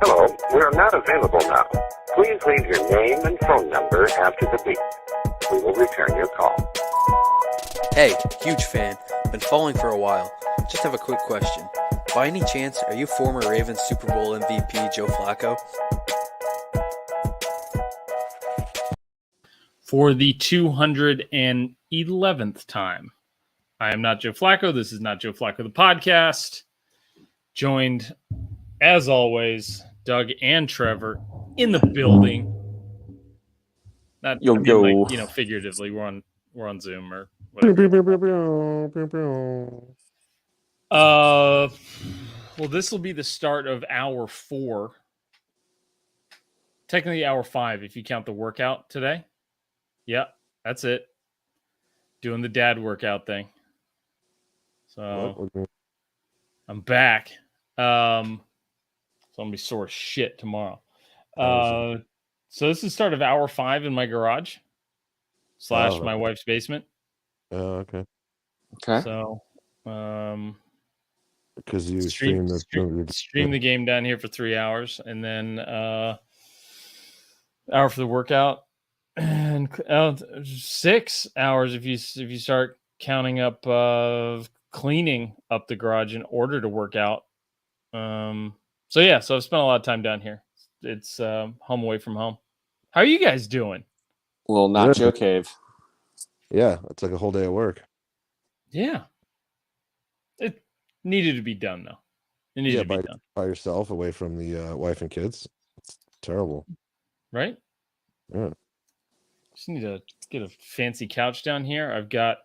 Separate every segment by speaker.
Speaker 1: Hello, we are not available now. Please leave your name and phone number after the beep. We will return your call.
Speaker 2: Hey, huge fan. Been following for a while. Just have a quick question. By any chance, are you former Ravens Super Bowl MVP Joe Flacco?
Speaker 3: For the 211th time, I am not Joe Flacco. This is not Joe Flacco, the podcast. Joined, as always, Doug and Trevor in the building. Not,
Speaker 4: Yo,
Speaker 3: I mean,
Speaker 4: yo.
Speaker 3: like, you know, figuratively, we're on Zoom or whatever. Well, this will be the start of hour 4. Technically, hour 5 if you count the workout today. Yep, that's it. Doing the dad workout thing. So I'm back. So I'm gonna be sore as shit tomorrow. So this is the start of hour 5 in my garage / my wife's basement.
Speaker 5: Oh, okay.
Speaker 4: Okay.
Speaker 3: So
Speaker 5: Because you
Speaker 3: stream the game down here for 3 hours, and then hour for the workout, and 6 hours if you start counting up cleaning up the garage in order to work out. So I've spent a lot of time down here. It's home away from home. How are you guys doing?
Speaker 4: Well, not Joe Cave.
Speaker 5: Yeah, it's like a whole day of work.
Speaker 3: Yeah. It needed to be done, though. It needed to be done.
Speaker 5: By yourself, away from the wife and kids. It's terrible.
Speaker 3: Right?
Speaker 5: Yeah.
Speaker 3: Just need to get a fancy couch down here. I've got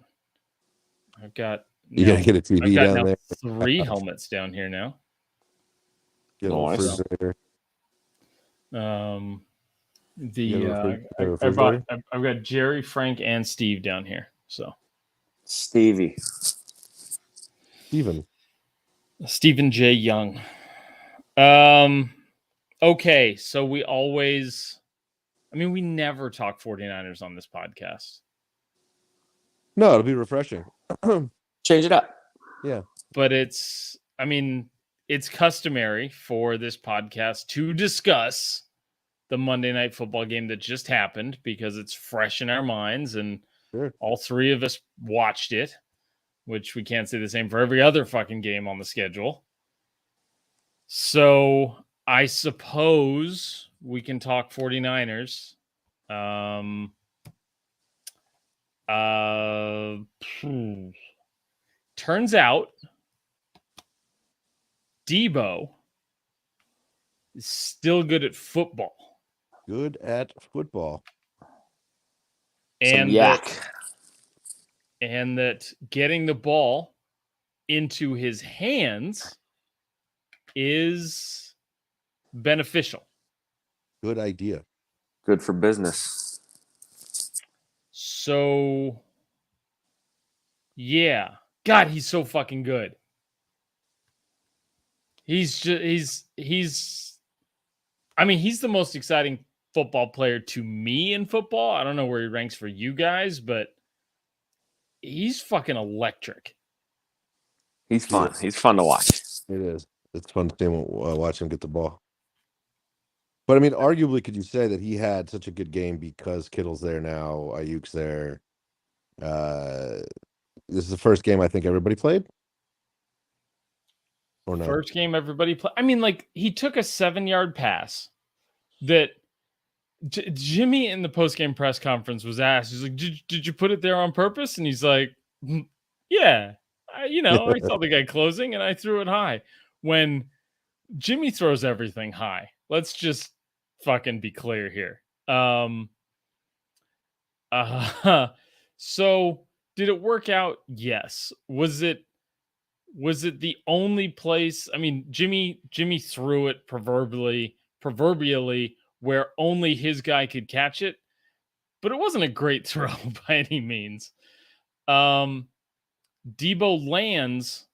Speaker 5: You gotta get a TV down there.
Speaker 3: 3 helmets down here now.
Speaker 5: Get a refrigerator.
Speaker 3: I've got Jerry, Frank, and Steve down here. So
Speaker 4: Stevie.
Speaker 3: Stephen J. Young. Okay, so we never talk 49ers on this podcast.
Speaker 5: No, it'll be refreshing.
Speaker 4: Change it up.
Speaker 5: Yeah.
Speaker 3: But it's customary for this podcast to discuss the Monday Night Football game that just happened because it's fresh in our minds, and all 3 of us watched it, which we can't say the same for every other fucking game on the schedule. So I suppose we can talk 49ers. Turns out Debo is still good at football.
Speaker 5: Good at football.
Speaker 3: And that getting the ball into his hands is beneficial.
Speaker 5: Good idea.
Speaker 4: Good for business.
Speaker 3: So, yeah. God, he's so fucking good. He's the most exciting football player to me in football. I don't know where he ranks for you guys, but he's fucking electric.
Speaker 4: He's fun. He's fun to watch.
Speaker 5: It is. It's fun to watch him get the ball. But, I mean, arguably, could you say that he had such a good game because Kittle's there now, Ayuk's there? This is the first game I think everybody played? Or no?
Speaker 3: First game everybody played. I mean, like, he took a 7-yard pass that Jimmy in the post-game press conference was asked, he's like, did you put it there on purpose? And he's like, yeah. I saw the guy closing and I threw it high. When Jimmy throws everything high, let's just fucking be clear here. So did it work out? Yes. Was it the only place? I mean, Jimmy threw it proverbially where only his guy could catch it, but it wasn't a great throw by any means. Debo lands,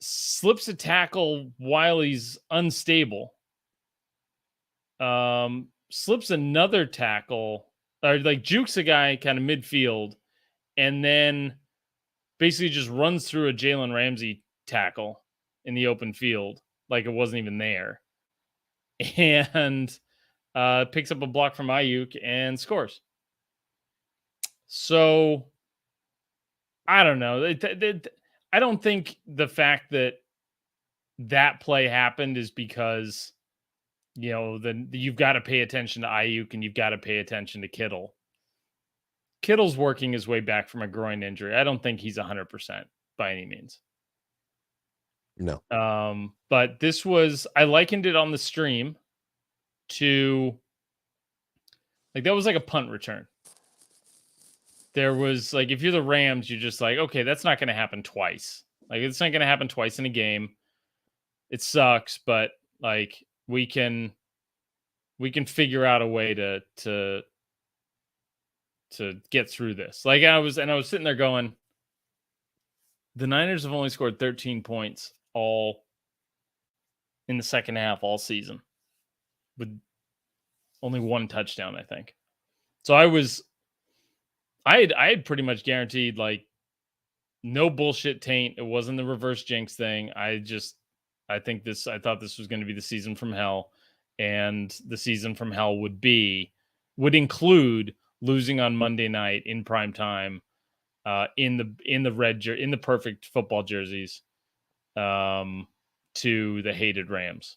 Speaker 3: slips a tackle while he's unstable, slips another tackle, or like jukes a guy kind of midfield, and then basically just runs through a Jalen Ramsey tackle in the open field like it wasn't even there. and picks up a block from Ayuk and scores. So I don't know. I don't think the fact that play happened is because, then you've got to pay attention to Ayuk and you've got to pay attention to Kittle. Kittle's working his way back from a groin injury. I don't think he's 100% by any means.
Speaker 5: No.
Speaker 3: But this was, I likened it on the stream to, like, that was like a punt return. There was, like, if you're the Rams, you're just like, okay, that's not going to happen twice. Like, it's not going to happen twice in a game. It sucks, but, like, we can figure out a way to get through this. Like, I was sitting there going, the Niners have only scored 13 points all in the second half all season, with only one touchdown, I think. So I had pretty much guaranteed, like, no bullshit taint. It wasn't the reverse jinx thing. I thought this was going to be the season from hell, and the season from hell would include losing on Monday night in prime time, in the perfect football jerseys, to the hated Rams.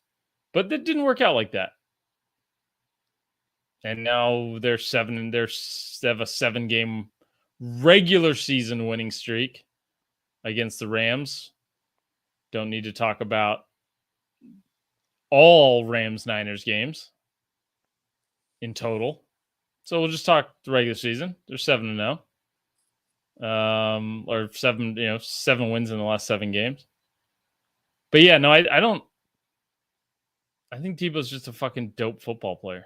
Speaker 3: But that didn't work out like that. And now they have a 7-game regular season winning streak against the Rams. Don't need to talk about all Rams-Niners games in total. So we'll just talk the regular season. They're 7-0. Or 7 wins in the last 7 games. But yeah, no, I don't. I think Debo's just a fucking dope football player.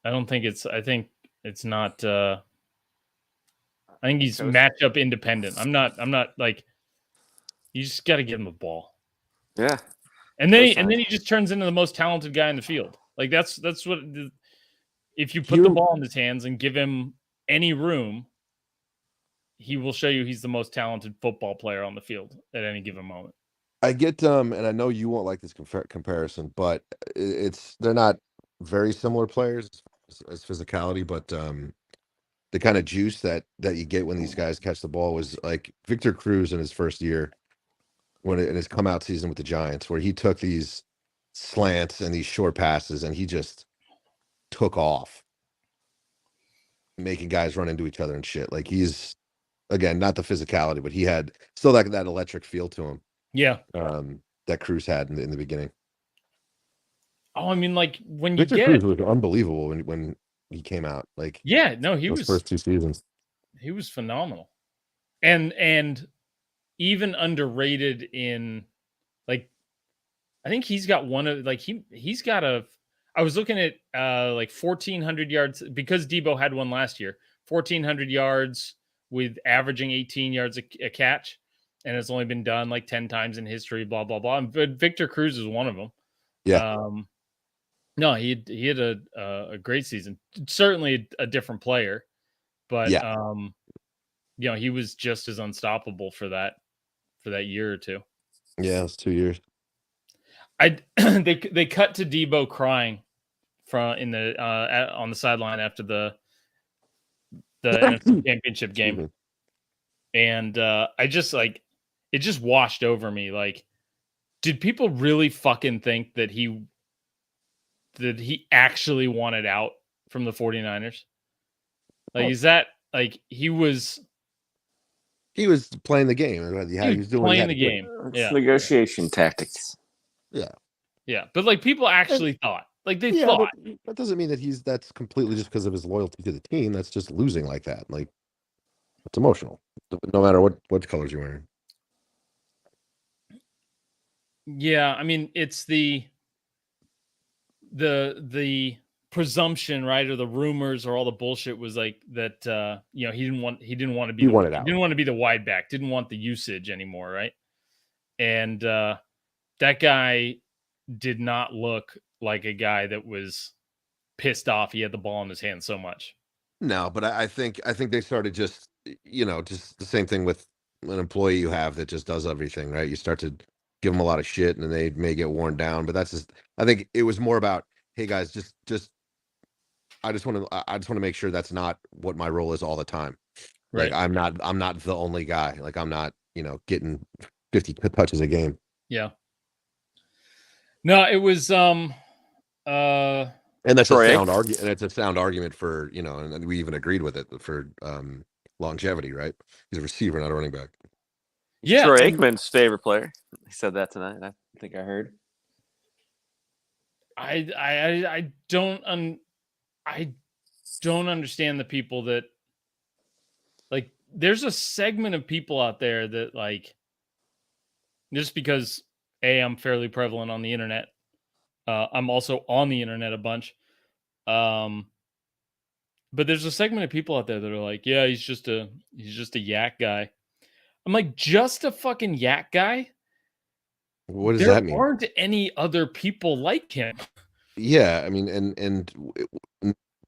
Speaker 3: I think it's not. I think he's matchup independent. I'm not like. You just got to give him the ball.
Speaker 4: Yeah.
Speaker 3: And then he just turns into the most talented guy in the field. Like that's what. If you put the ball in his hands and give him any room, he will show you he's the most talented football player on the field at any given moment.
Speaker 5: I get and I know you won't like this comparison, but they're not very similar players as physicality, but the kind of juice that you get when these guys catch the ball was like Victor Cruz in his first year in his come out season with the Giants, where he took these slants and these short passes and he just took off, making guys run into each other and shit. Like, he's, again, not the physicality, but he had still that electric feel to him.
Speaker 3: Yeah.
Speaker 5: That Cruz had in the beginning.
Speaker 3: Oh, I mean, like, when
Speaker 5: Victor
Speaker 3: you
Speaker 5: Cruz was unbelievable when he came out. Like,
Speaker 3: yeah, no, he was
Speaker 5: first 2 seasons. He
Speaker 3: was phenomenal, and even underrated in, like, I think he's got one of, like, he's got I was looking at like 1,400 yards, because Debo had one last year, 1,400 yards with averaging 18 yards a catch, and it's only been done like 10 times in history, blah, blah, blah. But Victor Cruz is one of them.
Speaker 5: Yeah.
Speaker 3: No, he had a great season. Certainly a different player, but
Speaker 5: yeah.
Speaker 3: He was just as unstoppable for that year or two.
Speaker 5: Yeah, it's 2 years.
Speaker 3: They cut to Debo crying on the sideline after the NFC Championship game, and I just, like, it just washed over me. Like, did people really fucking think that he actually wanted out from the 49ers? Like, is that, like, he was
Speaker 5: playing the game. He was doing
Speaker 3: playing the game.
Speaker 4: It's negotiation tactics.
Speaker 5: Yeah.
Speaker 3: Yeah. But, like, people actually thought. Like, they
Speaker 5: yeah,
Speaker 3: thought.
Speaker 5: That doesn't mean that that's completely just because of his loyalty to the team. That's just losing like that. Like, it's emotional, no matter what colors you're wearing.
Speaker 3: Yeah, I mean, it's the presumption, right, or the rumors or all the bullshit was like that. He didn't want to be. He didn't want to be the wide back. Didn't want the usage anymore, right? And that guy did not look like a guy that was pissed off he had the ball in his hand so much.
Speaker 5: No, but I think they started just the same thing with an employee you have that just does everything, right? You start to give them a lot of shit, and they may get worn down. But that's just, I think it was more about, hey guys, just I just want to make sure that's not what my role is all the time. Like
Speaker 3: Right.
Speaker 5: I'm not the only guy. Like I'm not, getting 50 touches a game.
Speaker 3: Yeah. No, it was
Speaker 5: And that's
Speaker 4: Troy
Speaker 5: a
Speaker 4: Aikman.
Speaker 5: sound argument. And it's a sound argument for, and we even agreed with it for longevity, right? He's a receiver, not a running back.
Speaker 3: yeah.
Speaker 4: Troy
Speaker 3: and
Speaker 4: Aikman's favorite player. He said that tonight. I think I heard.
Speaker 3: I don't understand the people that like. There's a segment of people out there that like just because I'm fairly prevalent on the internet. I'm also on the internet a bunch. But there's a segment of people out there that are like, yeah, he's just a yak guy. I'm like, just a fucking yak guy?
Speaker 5: What does
Speaker 3: There
Speaker 5: that mean?
Speaker 3: aren't any other people like him.
Speaker 5: Yeah, I mean, and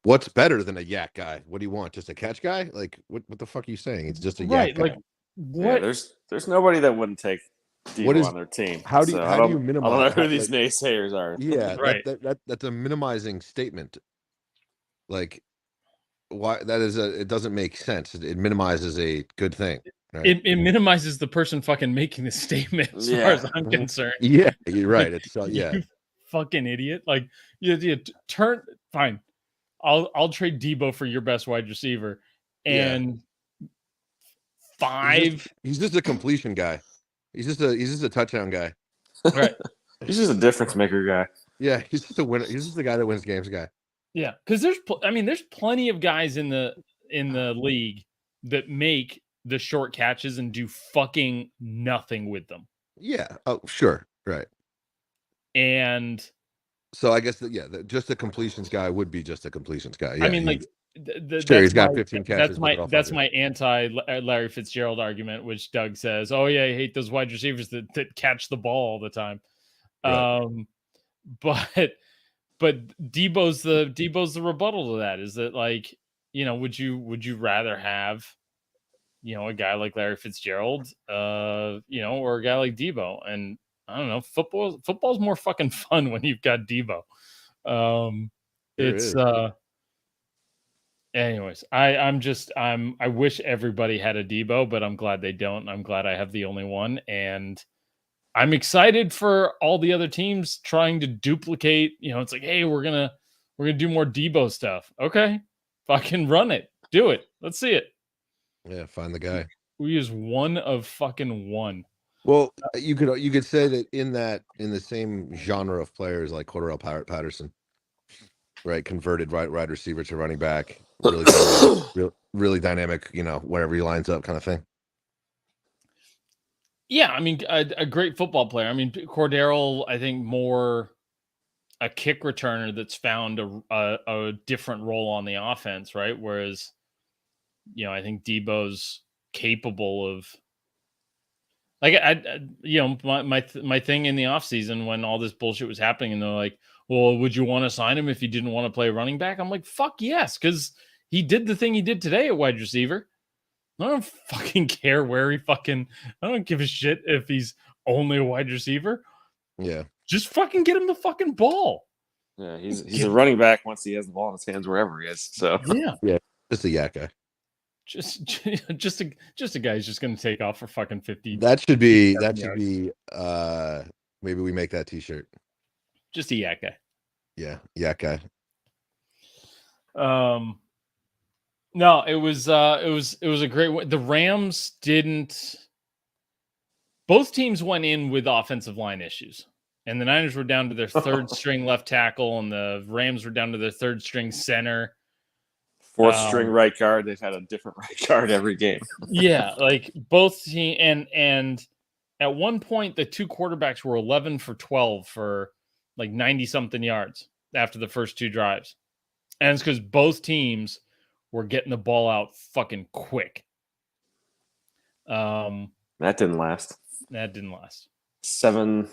Speaker 5: what's better than a yak guy? What do you want? Just a catch guy? Like, what the fuck are you saying? It's just a yak guy.
Speaker 3: Like what?
Speaker 4: Yeah, there's nobody that wouldn't take Debo on their team.
Speaker 5: How do you
Speaker 4: I don't
Speaker 5: minimize?
Speaker 4: know who these naysayers are.
Speaker 5: Yeah,
Speaker 3: Right.
Speaker 5: that's a minimizing statement. Like, why it doesn't make sense. It minimizes a good thing. Right?
Speaker 3: It minimizes the person fucking making the statement as far as I'm concerned.
Speaker 5: Yeah, you're right.
Speaker 3: Like,
Speaker 5: It's yeah.
Speaker 3: You fucking idiot. Like you turn fine. I'll trade Debo for your best wide receiver. And
Speaker 5: He's just a completion guy. He's just a touchdown guy.
Speaker 3: Right.
Speaker 4: He's just a difference maker guy.
Speaker 5: Yeah, he's just a winner. He's just the guy that wins games guy.
Speaker 3: Yeah, because there's plenty of guys in the league that make the short catches and do fucking nothing with them.
Speaker 5: Yeah. Oh, sure. Right.
Speaker 3: And
Speaker 5: so I guess just a completions guy would be just a completions guy. Yeah,
Speaker 3: I mean, like,
Speaker 5: sure, he's got 15 catches.
Speaker 3: That's my anti Larry Fitzgerald argument, which Doug says, "Oh yeah, I hate those wide receivers that catch the ball all the time." Right. But Debo's the rebuttal to that. Is that like, would you rather have, a guy like Larry Fitzgerald, or a guy like Debo? And I don't know, football's more fucking fun when you've got Debo. Anyways, I wish everybody had a Debo, but I'm glad they don't. I'm glad I have the only one, and I'm excited for all the other teams trying to duplicate. It's like, hey, we're gonna do more Debo stuff. Okay, fucking run it, do it. Let's see it.
Speaker 5: Yeah, find the guy.
Speaker 3: We use one of fucking one.
Speaker 5: Well, you could say that in the same genre of players like Cordell Patterson, right? Converted wide receiver to running back, really dynamic. Wherever he lines up, kind of thing.
Speaker 3: Yeah, I mean, a great football player. I mean, Cordero, I think more a kick returner that's found a different role on the offense, right? Whereas, I think Debo's capable of, like, my thing in the offseason when all this bullshit was happening, and they're like, well, would you want to sign him if you didn't want to play running back? I'm like, fuck yes, because he did the thing he did today at wide receiver. I don't fucking care where I don't give a shit if he's only a wide receiver.
Speaker 5: Yeah.
Speaker 3: Just fucking get him the fucking ball.
Speaker 4: Yeah, he's a running back once he has the ball in his hands wherever he is. So
Speaker 5: yeah, just a yak guy.
Speaker 3: Just a guy who's just going to take off for fucking 50.
Speaker 5: That should be maybe we make that t-shirt.
Speaker 3: Just a yak guy.
Speaker 5: Yeah, yak guy.
Speaker 3: No, it was a great. The Rams didn't. Both teams went in with offensive line issues, and the Niners were down to their third string left tackle, and the Rams were down to their third string center.
Speaker 4: Fourth string right guard. They've had a different right guard every game.
Speaker 3: Yeah, like both team and at one point the two quarterbacks were 11 for 12 for like 90 something yards after the first two drives, and it's because both teams were getting the ball out fucking quick.
Speaker 4: That didn't last.
Speaker 3: That didn't last.
Speaker 4: 7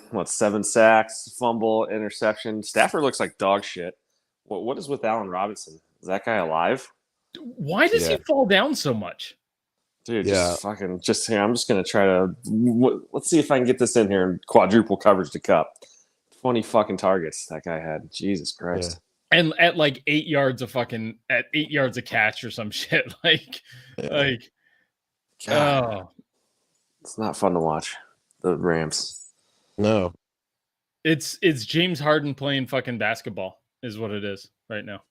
Speaker 4: sacks, fumble, interception. Stafford looks like dog shit. What is with Allen Robinson? Is that guy alive?
Speaker 3: Why does he fall down so much?
Speaker 4: Dude,
Speaker 5: Yeah.
Speaker 4: I'm just going to try to, let's see if I can get this in here and quadruple coverage to Cup. 20 fucking targets that guy had. Jesus Christ.
Speaker 3: And at like 8 yards of catch or some shit.
Speaker 4: God,
Speaker 3: Oh,
Speaker 4: it's not fun to watch the Rams.
Speaker 5: No.
Speaker 3: it's James Harden playing fucking basketball is what it is right now.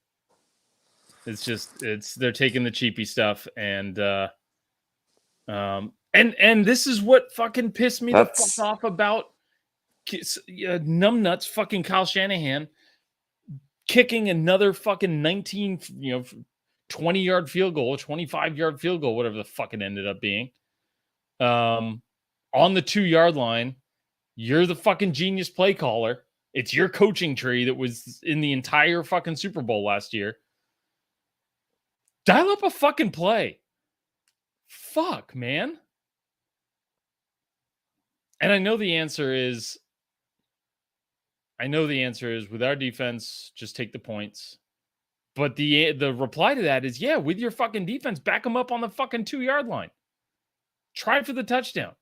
Speaker 3: They're taking the cheapy stuff and this is what fucking pissed me the fuck off about numbnuts fucking Kyle Shanahan kicking another fucking 19, 20-yard field goal, 25-yard field goal, whatever the fuck it ended up being. On the 2-yard line, you're the fucking genius play caller. It's your coaching tree that was in the entire fucking Super Bowl last year. Dial up a fucking play. Fuck, man. And I know the answer is with our defense, just take the points. But the reply to that is, yeah, with your fucking defense, back them up on the fucking 2-yard line. Try for the touchdown.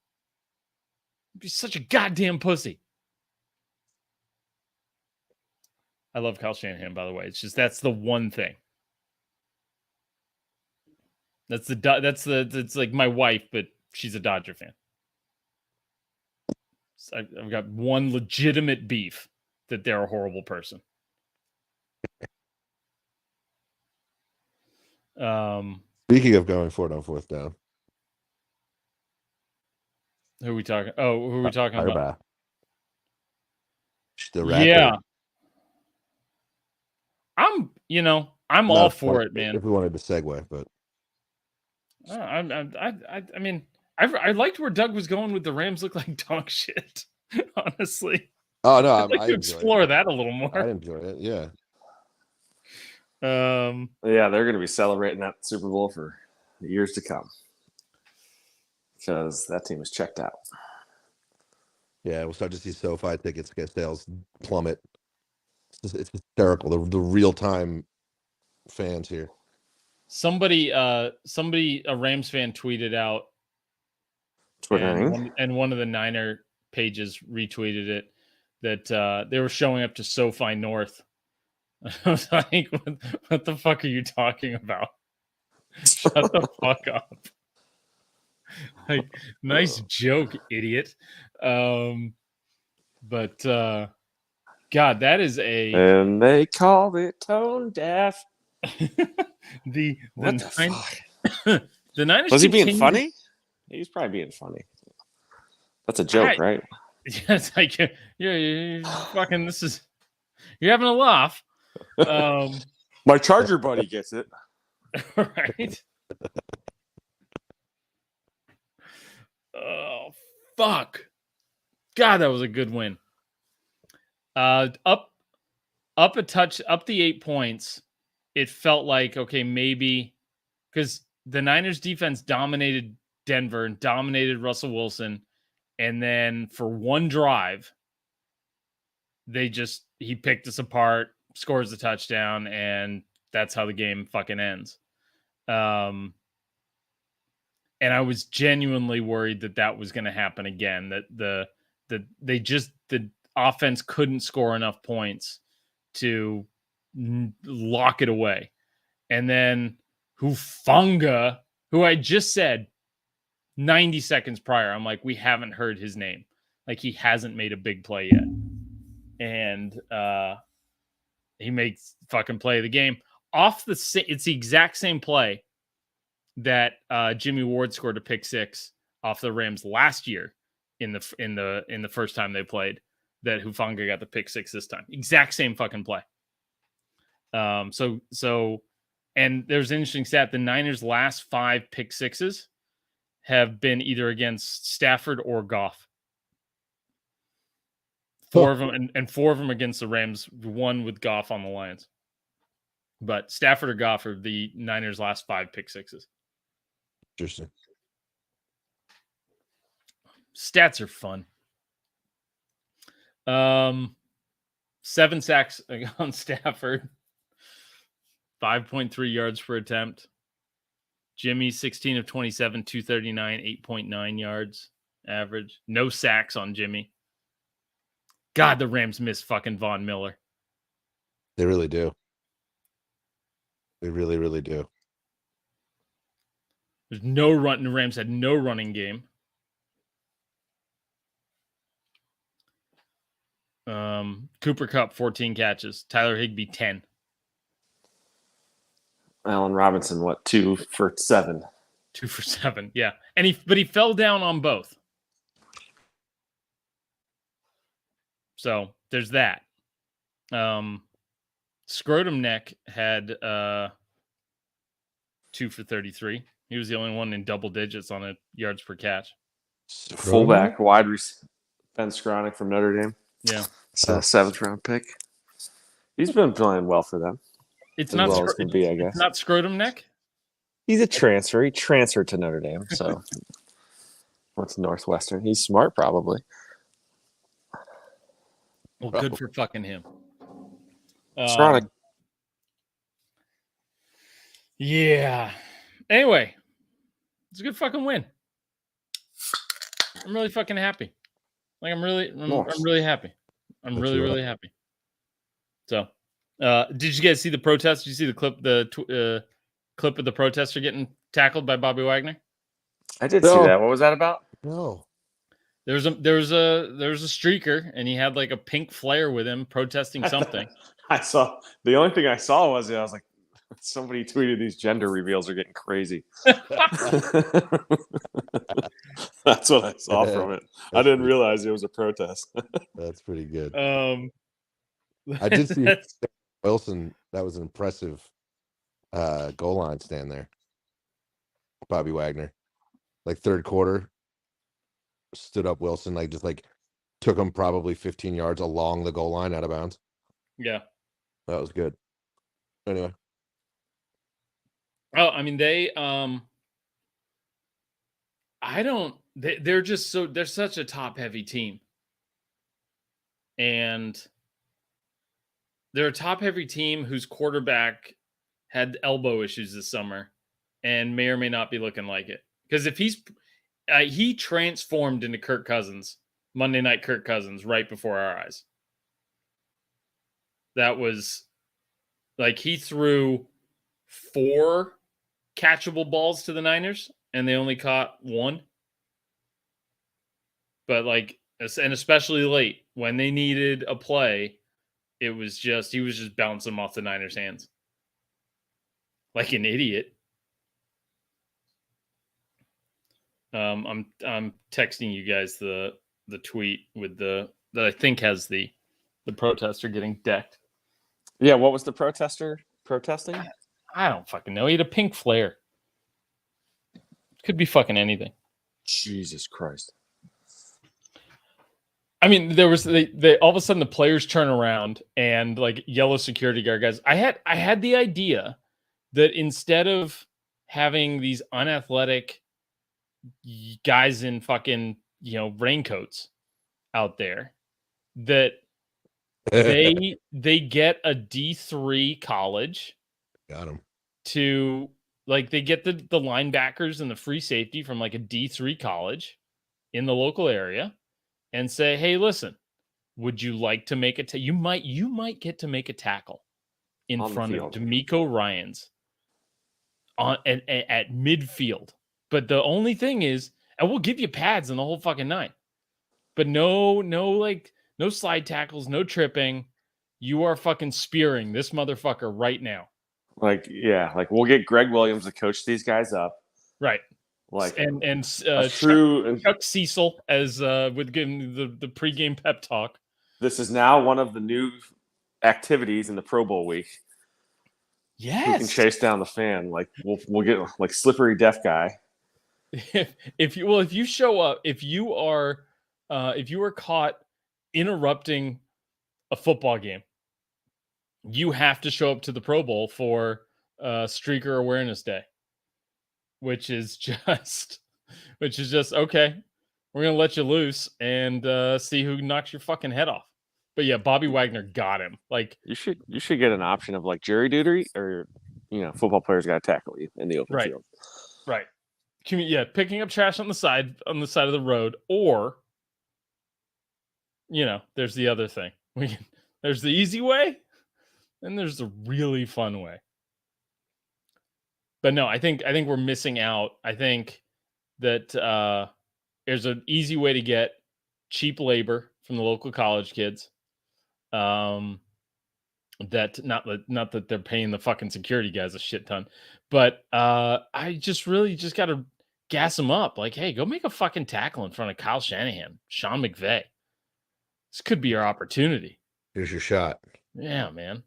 Speaker 3: Be such a goddamn pussy. I love Kyle Shanahan, by the way. It's just that's the one thing. It's like my wife, but she's a Dodger fan. So I've got one legitimate beef that they're a horrible person.
Speaker 5: Speaking of going for it on fourth down.
Speaker 3: Who are we talking? Oh, who are we talking about? Yeah. I'm all for it, man.
Speaker 5: If we wanted to segue, but
Speaker 3: I mean, I liked where Doug was going with the Rams look like dog shit. Honestly.
Speaker 5: Oh no,
Speaker 3: I'd like to explore that a little more.
Speaker 5: I enjoy it. Yeah.
Speaker 4: Yeah, they're going to be celebrating that Super Bowl for years to come because that team is checked out.
Speaker 5: Yeah, we'll start to see SoFi tickets get sales plummet. It's hysterical. The real time fans here.
Speaker 3: Somebody, a Rams fan tweeted out, and one of the Niner pages retweeted it that they were showing up to SoFi North. I was like, what the fuck are you talking about? Shut the fuck up. Like, nice joke, idiot. But God, that is
Speaker 4: and they call it tone deaf.
Speaker 3: the
Speaker 4: fuck?
Speaker 3: The Niners
Speaker 4: was he being funny? He's probably being funny. That's a joke, right?
Speaker 3: Yeah, it's like you're fucking. You're having a laugh.
Speaker 4: My Charger buddy gets it.
Speaker 3: Right. Oh fuck! God, that was a good win. Up a touch, up the 8 points. It felt like, okay, maybe because the Niners defense dominated Denver and dominated Russell Wilson. And then for one drive, he picked us apart, scores a touchdown, and that's how the game fucking ends. And I was genuinely worried that was going to happen again, that the offense couldn't score enough points to lock it away. And then Hufanga, who I just said 90 seconds prior, I'm like, we haven't heard his name. Like, he hasn't made a big play yet. And he makes fucking play of the game. It's the exact same play that Jimmy Ward scored a pick six off the Rams last year in the first time they played, that Hufanga got the pick six this time. Exact same fucking play. And there's an interesting stat. The Niners' last 5 pick sixes have been either against Stafford or Goff. 4 of them, and 4 of them against the Rams, 1 with Goff on the Lions. But Stafford or Goff are the Niners' last 5 pick sixes.
Speaker 5: Interesting.
Speaker 3: Stats are fun. 7 sacks on Stafford. 5.3 yards per attempt. Jimmy, 16 of 27, 239, 8.9 yards average. No sacks on Jimmy. God, the Rams miss fucking Von Miller.
Speaker 5: They really do. They really, really do.
Speaker 3: There's no run. The Rams had no running game. Cooper Kupp, 14 catches. Tyler Higbee, 10.
Speaker 4: Allen Robinson, 2 for 7?
Speaker 3: 2 for 7, yeah. And he fell down on both. So there's that. Scrotum Neck had 2 for 33. He was the only one in double digits on a yards per catch.
Speaker 4: Fullback, wide receiver, Ben Skowronek from Notre Dame.
Speaker 3: Yeah.
Speaker 4: It's a 7th round pick. He's been playing well for them.
Speaker 3: It's
Speaker 4: as
Speaker 3: not
Speaker 4: well as can be, I guess.
Speaker 3: It's not Scrotum Neck.
Speaker 4: He's a transfer. He transferred to Notre Dame, so what's Northwestern? He's smart, probably.
Speaker 3: Well, good for fucking him.
Speaker 4: Skowronek.
Speaker 3: Yeah. Anyway, it's a good fucking win. I'm really fucking happy. Like I'm really happy. I'm really happy. So, did you guys see the protest? Did you see the clip? Clip of the protester getting tackled by Bobby Wagner?
Speaker 4: I did see that. What was that about?
Speaker 5: No.
Speaker 3: There was a streaker, and he had like a pink flare with him protesting something.
Speaker 4: I saw the only thing I saw was I was like, somebody tweeted these gender reveals are getting crazy. That's what I saw from it. I didn't realize it was a protest.
Speaker 5: That's pretty good.
Speaker 3: I
Speaker 5: did see Wilson. That was an impressive goal line stand there. Bobby Wagner, like third quarter, stood up Wilson, took him probably 15 yards along the goal line out of bounds.
Speaker 3: Yeah.
Speaker 5: That was good. Anyway.
Speaker 3: Oh, I mean, they're such a top heavy team. And they're a top heavy team whose quarterback had elbow issues this summer and may or may not be looking like it. Because if he transformed into Kirk Cousins, Monday night Kirk Cousins, right before our eyes. That was like he threw 4 catchable balls to the Niners and they only caught 1. But and especially late when they needed a play, he was just bouncing them off the Niners' hands. Like an idiot. I'm texting you guys the tweet with that I think has the protester getting decked.
Speaker 4: Yeah, what was the protester protesting?
Speaker 3: I don't fucking know. He had a pink flare. Could be fucking anything.
Speaker 4: Jesus Christ.
Speaker 3: I mean, there was they all of a sudden the players turn around and yellow security guard guys. I had the idea that instead of having these unathletic guys in fucking raincoats out there, that they get a D3 college.
Speaker 5: Got him.
Speaker 3: To they get the linebackers and the free safety from a D3 college in the local area and say, hey, listen, would you like to make you might get to make a tackle in front of D'Amico Ryans at midfield. But the only thing is, and we'll give you pads in the whole fucking night, but no slide tackles, no tripping. You are fucking spearing this motherfucker right now.
Speaker 4: We'll get Greg Williams to coach these guys up.
Speaker 3: Right.
Speaker 4: And
Speaker 3: Chuck Cecil as with giving the pregame pep talk.
Speaker 4: This is now one of the new activities in the Pro Bowl week.
Speaker 3: Yes.
Speaker 4: We can chase down the fan. We'll get slippery deaf guy.
Speaker 3: If you show up, if you are caught interrupting a football game, you have to show up to the Pro Bowl for Streaker Awareness Day, which is just okay. We're gonna let you loose and see who knocks your fucking head off. But yeah, Bobby Wagner got him. You
Speaker 4: should get an option of jury duty, or football players got to tackle you in the open field.
Speaker 3: Right. Picking up trash on the side of the road, or there's the other thing. There's the easy way, and there's the really fun way. But no, I think we're missing out. I think that there's an easy way to get cheap labor from the local college kids. That not that they're paying the fucking security guys a shit ton, but I just really just got to gas them up. Like, hey, go make a fucking tackle in front of Kyle Shanahan, Sean McVay. This could be your opportunity.
Speaker 5: Here's your shot.
Speaker 3: Yeah, man.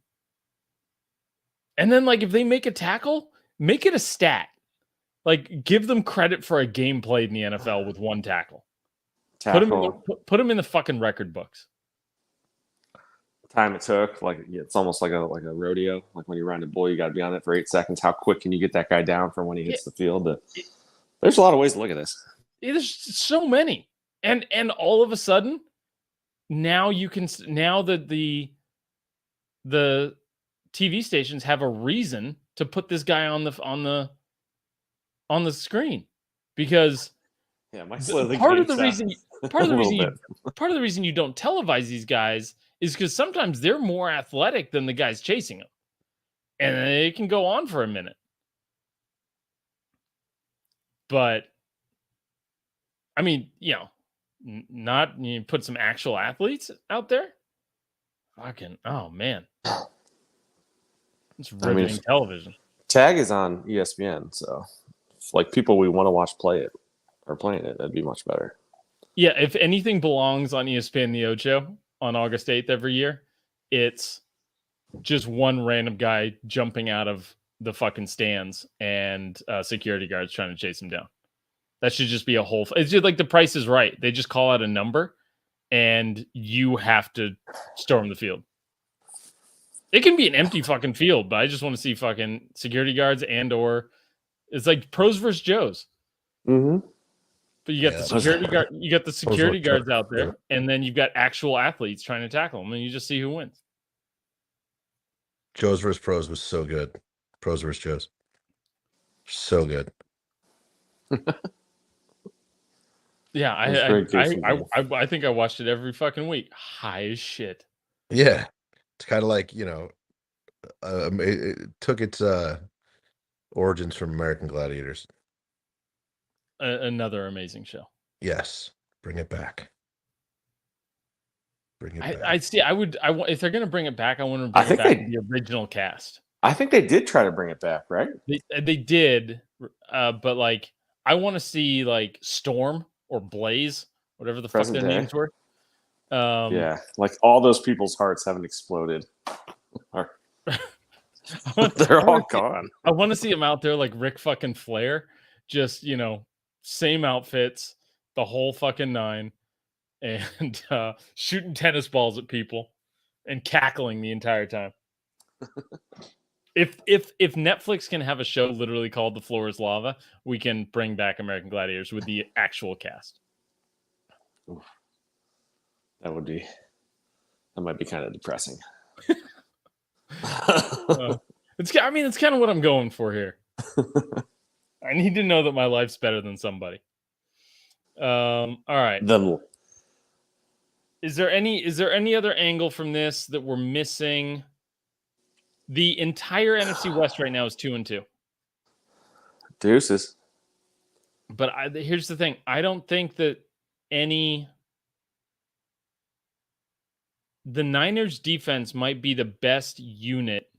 Speaker 3: And then, like, if they make a tackle, make it a stat. Like, give them credit for a game played in the NFL with one tackle. Put them in the fucking record books.
Speaker 4: Time it took, like it's almost like a rodeo. Like when you run a bull, you got to be on it for 8 seconds. How quick can you get that guy down from when he hits the field? There's a lot of ways to look at this.
Speaker 3: There's so many, and all of a sudden, now that the TV stations have a reason to put this guy on the screen, because part of the reason you don't televise these guys is because sometimes they're more athletic than the guys chasing them, and it can go on for a minute. But I mean, not you put some actual athletes out there. Fucking oh man, it's riveting television.
Speaker 4: Tag is on ESPN, so if, like, people we want to watch play it are playing it, that'd be much better.
Speaker 3: Yeah, if anything belongs on ESPN The Ocho on August 8th every year, it's just one random guy jumping out of the fucking stands and security guards trying to chase him down. That should just be a whole... It's just like The Price is Right. They just call out a number and you have to storm the field. It can be an empty fucking field, but I just want to see fucking security guards or it's like pros versus Joes.
Speaker 4: Mm-hmm.
Speaker 3: But you got the security guards out there, and then you've got actual athletes trying to tackle them, and you just see who wins.
Speaker 5: Joes versus pros was so good. Pros versus Joes. So good.
Speaker 3: Yeah, I think I watched it every fucking week. High as shit.
Speaker 5: Yeah. It's kind of like, it took its origins from American Gladiators.
Speaker 3: Another amazing show.
Speaker 5: Yes. Bring it back.
Speaker 3: I see. If they're going to bring it back, I want to bring it back to the original cast.
Speaker 4: I think they did try to bring it back, right?
Speaker 3: They did, but like I want to see like Storm or Blaze, whatever the fuck their names were.
Speaker 4: Yeah, like all those people's hearts haven't exploded. They're all gone.
Speaker 3: I want to see them out there like Rick fucking Flair, just same outfits, the whole fucking nine, and shooting tennis balls at people and cackling the entire time. If Netflix can have a show literally called The Floor is Lava, we can bring back American Gladiators with the actual cast.
Speaker 4: Oof. That might be kind of depressing.
Speaker 3: It's kind of what I'm going for here. I need to know that my life's better than somebody. All right. Is there any other angle from this that we're missing? The entire NFC West right now is 2-2.
Speaker 4: Deuces.
Speaker 3: But here's the thing. I don't think that the Niners defense might be the best unit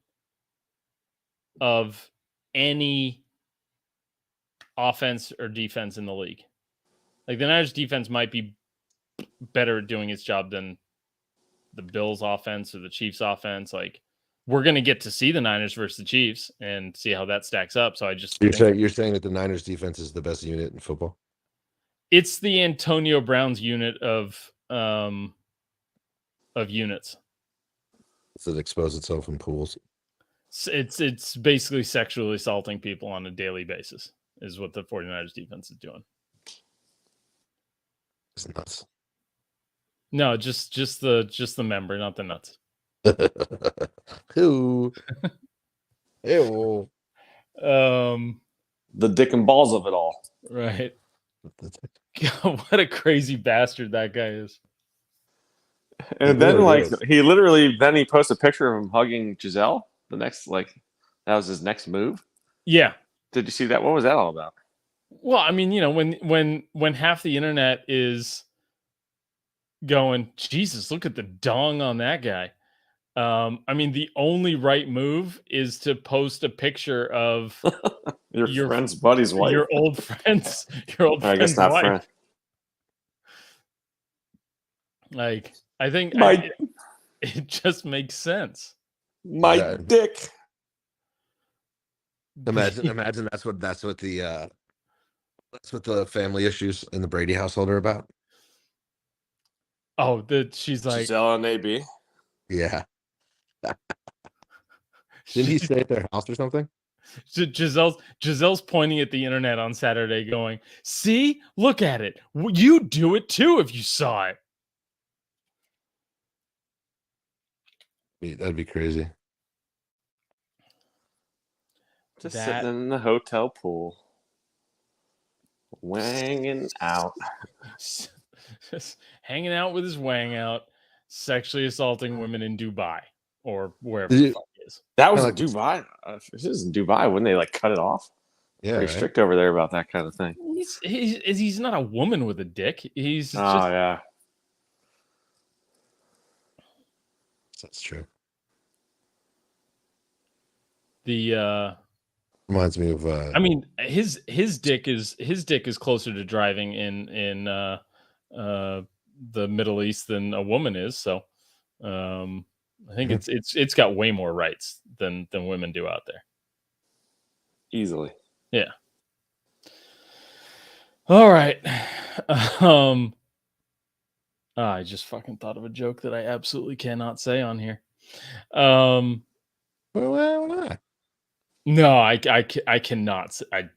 Speaker 3: of any offense or defense in the league. Like the Niners defense might be better at doing its job than the Bills offense or the Chiefs offense. Like we're going to get to see the Niners versus the Chiefs and see how that stacks up. So
Speaker 5: you're saying that the Niners defense is the best unit in football?
Speaker 3: It's the Antonio Brown's unit of units.
Speaker 5: Does it expose itself in pools?
Speaker 3: It's basically sexually assaulting people on a daily basis is what the 49ers defense is doing.
Speaker 5: It's nuts.
Speaker 3: No, just the member, not the nuts.
Speaker 5: Ew. Ew.
Speaker 4: the dick and balls of it all.
Speaker 3: Right. God, what a crazy bastard that guy is.
Speaker 4: And
Speaker 5: It
Speaker 4: then
Speaker 5: really is.
Speaker 4: he posted a picture of him hugging Giselle. The next that was his next move.
Speaker 3: Yeah.
Speaker 4: Did you see that? What was that all about?
Speaker 3: Well, I mean, when half the internet is going, Jesus, look at the dong on that guy. I mean, the only right move is to post a picture of
Speaker 4: Your friend's buddy's wife.
Speaker 3: your old friend's
Speaker 4: I guess not
Speaker 3: wife.
Speaker 4: friend.
Speaker 3: Like, I think it just makes sense.
Speaker 4: My
Speaker 5: Yeah.
Speaker 4: dick.
Speaker 5: Imagine that's what the family issues in the Brady household are about.
Speaker 3: Oh, that she's like,
Speaker 4: Giselle and AB.
Speaker 5: Yeah. Didn't he stay at their house or something?
Speaker 3: Giselle's pointing at the internet on Saturday, going, "See, look at it. You do it too if you saw it."
Speaker 5: That'd be crazy.
Speaker 4: Just sitting in the hotel pool, wanging out.
Speaker 3: Just hanging out with his wang out, sexually assaulting women in Dubai or wherever the fuck it is.
Speaker 4: That was in
Speaker 5: Like-
Speaker 4: Dubai. If this is in Dubai, wouldn't they like cut it off?
Speaker 5: Yeah,
Speaker 4: Pretty
Speaker 5: right?
Speaker 4: strict over there about that kind of thing.
Speaker 3: He's not a woman with a dick. He's
Speaker 4: Oh
Speaker 3: just
Speaker 4: yeah.
Speaker 5: That's true.
Speaker 3: the
Speaker 5: Reminds me of
Speaker 3: I mean, his dick is closer to driving in the Middle East than a woman is. So I think it's got way more rights than women do out there.
Speaker 4: Easily.
Speaker 3: Yeah. All right. I just fucking thought of a joke that I absolutely cannot say on here.
Speaker 5: well, not.
Speaker 3: No, I cannot. I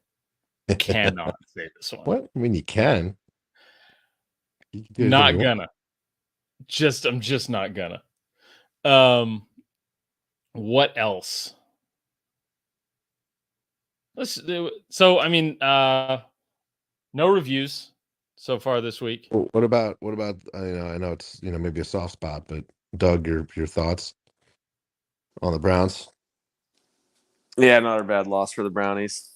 Speaker 3: cannot say this one.
Speaker 5: What? I mean, you can. You can do
Speaker 3: Not
Speaker 5: anything you want.
Speaker 3: gonna. I'm just not gonna. What else? So I mean, no reviews so far this week.
Speaker 5: Well, what about I know it's maybe a soft spot, but Doug, your thoughts on the Browns?
Speaker 4: Yeah, another bad loss for the Brownies.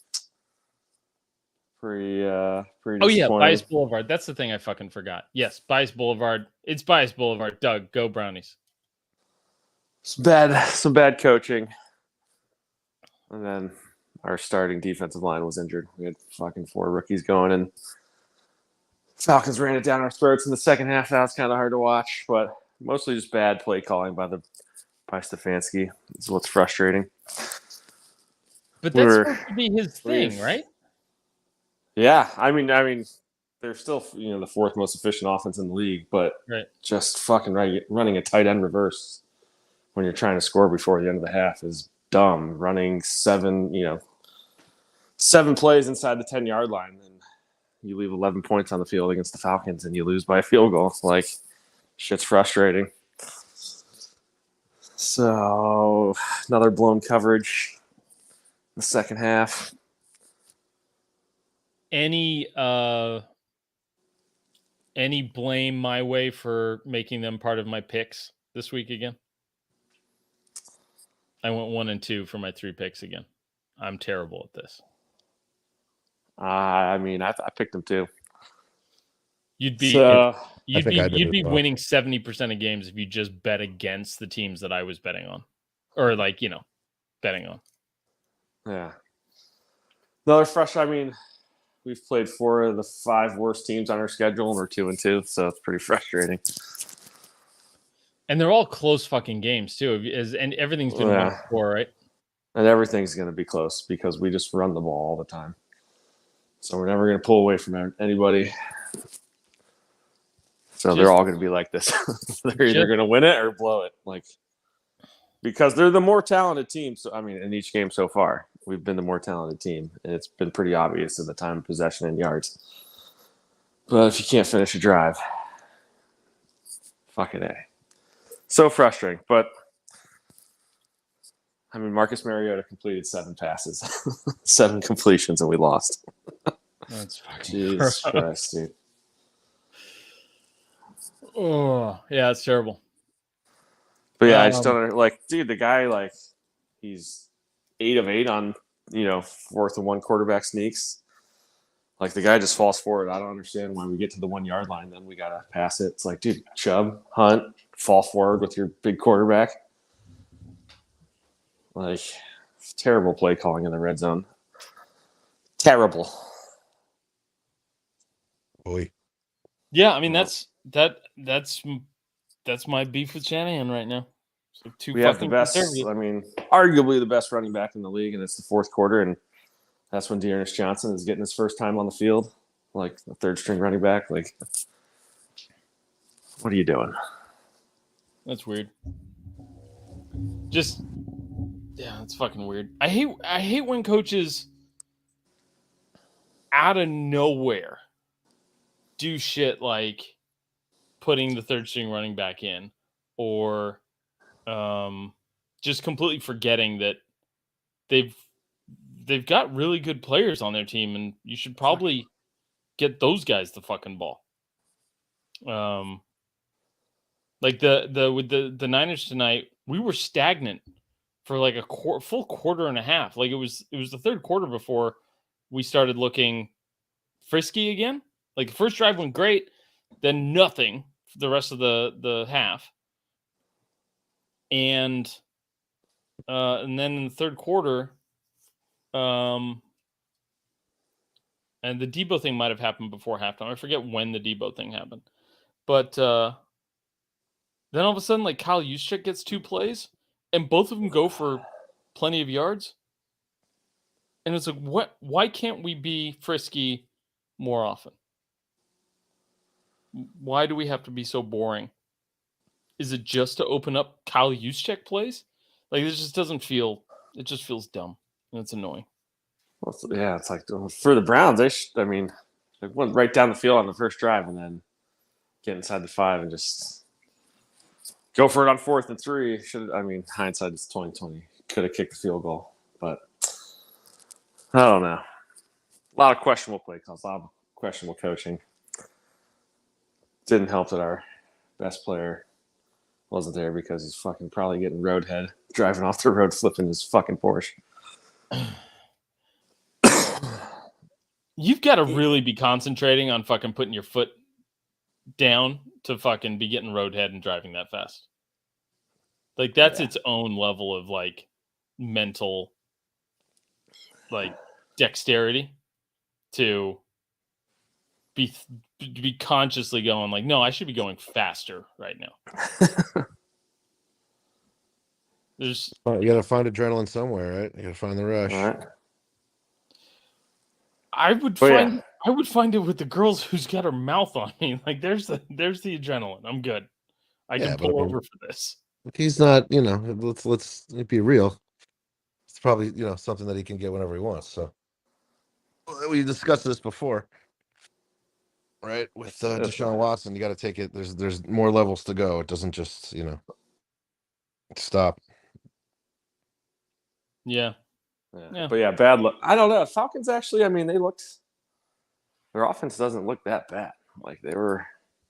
Speaker 4: Pretty
Speaker 3: Oh
Speaker 4: disappointing.
Speaker 3: yeah, Bias Boulevard. That's the thing I fucking forgot. Yes, Bias Boulevard. It's Bias Boulevard. Doug, go Brownies.
Speaker 4: Some bad coaching. And then our starting defensive line was injured. We had fucking 4 rookies going, and Falcons ran it down our throats in the second half. That was kind of hard to watch, but mostly just bad play calling by Stefanski is what's frustrating.
Speaker 3: But that's supposed to be his thing, right?
Speaker 4: Yeah, I mean, they're still the 4th most efficient offense in the league, but just fucking running a tight end reverse when you're trying to score before the end of the half is dumb. Running 7 plays inside the 10-yard line, and you leave 11 points on the field against the Falcons, and you lose by a field goal. Like, shit's frustrating. So, another blown coverage in the second half.
Speaker 3: Any blame my way for making them part of my picks this week again? I went 1 and 2 for my 3 picks again. I'm terrible at this.
Speaker 4: I mean, I picked them too.
Speaker 3: You'd be winning 70% of games if you just bet against the teams that I was betting on, or betting on.
Speaker 4: Yeah. Another fresh. I mean, we've played 4 of the 5 worst teams on our schedule, and we're 2 and 2, so it's pretty frustrating.
Speaker 3: And they're all close fucking games too. And everything's been 1-4, right?
Speaker 4: And everything's going to be close because we just run the ball all the time. So we're never going to pull away from anybody. So they're all going to be like this. They're either going to win it or blow it, because they're the more talented team. So I mean, in each game so far, we've been the more talented team, and it's been pretty obvious in the time of possession and yards. But if you can't finish a drive, fucking A. So frustrating, but I mean, Marcus Mariota completed 7 passes, 7 completions, and we lost.
Speaker 3: That's fucking
Speaker 4: Jesus
Speaker 3: gross.
Speaker 4: Christ, dude.
Speaker 3: Oh, yeah, it's terrible.
Speaker 4: But yeah, I just don't like, dude. The guy, like, he's 8 of 8 on 4th and 1 quarterback sneaks. Like, the guy just falls forward. I don't understand why we get to the 1 yard line, then we gotta pass it. It's like, dude, Chubb, Hunt, fall forward with your big quarterback. Like, terrible play calling in the red zone. Terrible.
Speaker 5: Boy.
Speaker 3: Yeah, I mean that's my beef with Shanahan right now. So
Speaker 4: We have the best, I mean, arguably the best running back in the league, and it's the 4th quarter, and that's when Dearness Johnson is getting his first time on the field, like the 3rd string running back. Like, what are you doing?
Speaker 3: That's weird. Just, yeah, it's fucking weird. I hate when coaches out of nowhere do shit like putting the 3rd string running back in, or just completely forgetting that they've got really good players on their team, and you should probably get those guys the fucking ball. Like with the Niners tonight, we were stagnant for like a full quarter and a half. Like it was the 3rd quarter before we started looking frisky again. Like the first drive went great, then nothing for the rest of the half. And then in the 3rd quarter, and the Debo thing might have happened before halftime. I forget when the Debo thing happened. But then all of a sudden, like, Kyle Juszczyk gets 2 plays, and both of them go for plenty of yards. And it's like, what? Why can't we be frisky more often? Why do we have to be so boring? Is it just to open up Kyle Juszczyk plays? Like, this just doesn't feel. It just feels dumb, and it's annoying.
Speaker 4: Well, yeah, it's like for the Browns, they went right down the field on the first drive, and then get inside the 5 and just go for it on 4th and 3. Hindsight is 2020. Could have kicked the field goal, but I don't know. A lot of questionable play calls, a lot of questionable coaching. Didn't help that our best player wasn't there because he's fucking probably getting roadhead, driving off the road, flipping his fucking Porsche.
Speaker 3: You've got to really be concentrating on fucking putting your foot down to fucking be getting roadhead and driving that fast. Like, that's its own level of, like, mental, like, dexterity to be consciously going, like, no, I should be going faster right now. You
Speaker 5: got to find adrenaline somewhere, right? You got to find the rush.
Speaker 4: All right.
Speaker 3: I would find it with the girls who's got her mouth on me. Like, there's the adrenaline. I'm good. I can pull over for this.
Speaker 5: He's not, let's be real. It's probably, something that he can get whenever he wants. So we discussed this before, right? With Deshaun Watson, you got to take it. There's more levels to go. It doesn't just, stop.
Speaker 3: Yeah.
Speaker 4: But yeah, bad luck. I don't know. Falcons actually, their offense doesn't look that bad. Like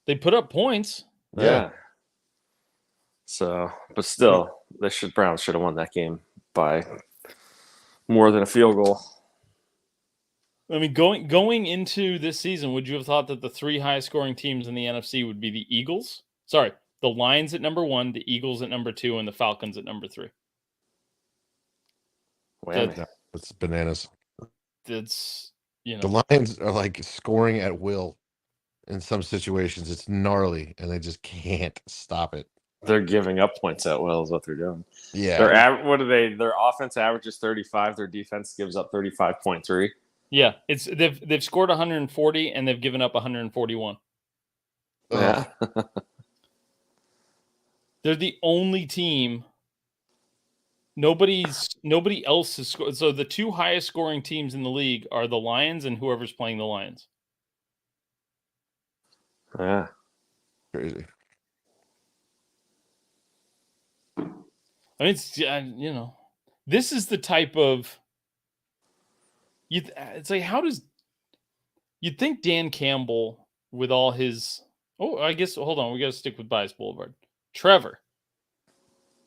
Speaker 3: they put up points.
Speaker 4: Yeah. So, but still, Browns should have won that game by more than a field goal.
Speaker 3: I mean, going into this season, would you have thought that the 3 highest scoring teams in the NFC would be the Eagles? Sorry, the Lions at number 1, the Eagles at number 2, and the Falcons at number 3.
Speaker 5: It's bananas.
Speaker 3: It's
Speaker 5: the Lions are like scoring at will in some situations. It's gnarly, and they just can't stop it.
Speaker 4: They're giving up points at will is what they're doing.
Speaker 5: Yeah.
Speaker 4: What are they? Their offense averages 35. Their defense gives up 35.3.
Speaker 3: Yeah, they've scored 140 and they've given up 141.
Speaker 4: Yeah.
Speaker 3: They're the only team. Nobody else has scored. So the 2 highest scoring teams in the league are the Lions and whoever's playing the Lions.
Speaker 4: Yeah.
Speaker 5: Crazy.
Speaker 3: I mean, it's this is the type of it's like, how does you'd think Dan Campbell with all his I guess hold on, we got to stick with Bias Boulevard. Trevor,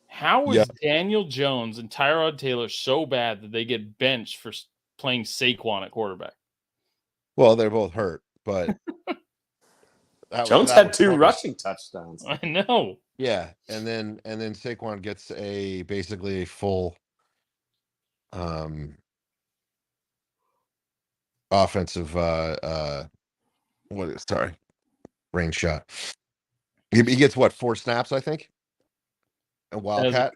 Speaker 3: how
Speaker 5: Yeah.
Speaker 3: is Daniel Jones and Tyrod Taylor so bad that they get benched for playing Saquon at quarterback?
Speaker 5: Well, they're both hurt, but
Speaker 4: Jones
Speaker 5: that
Speaker 4: had
Speaker 5: was
Speaker 4: 2
Speaker 5: funny.
Speaker 4: rushing touchdowns.
Speaker 3: I know.
Speaker 5: Yeah, and then Saquon gets basically a full offensive range shot. He gets what, 4 snaps, I think? A Wildcat?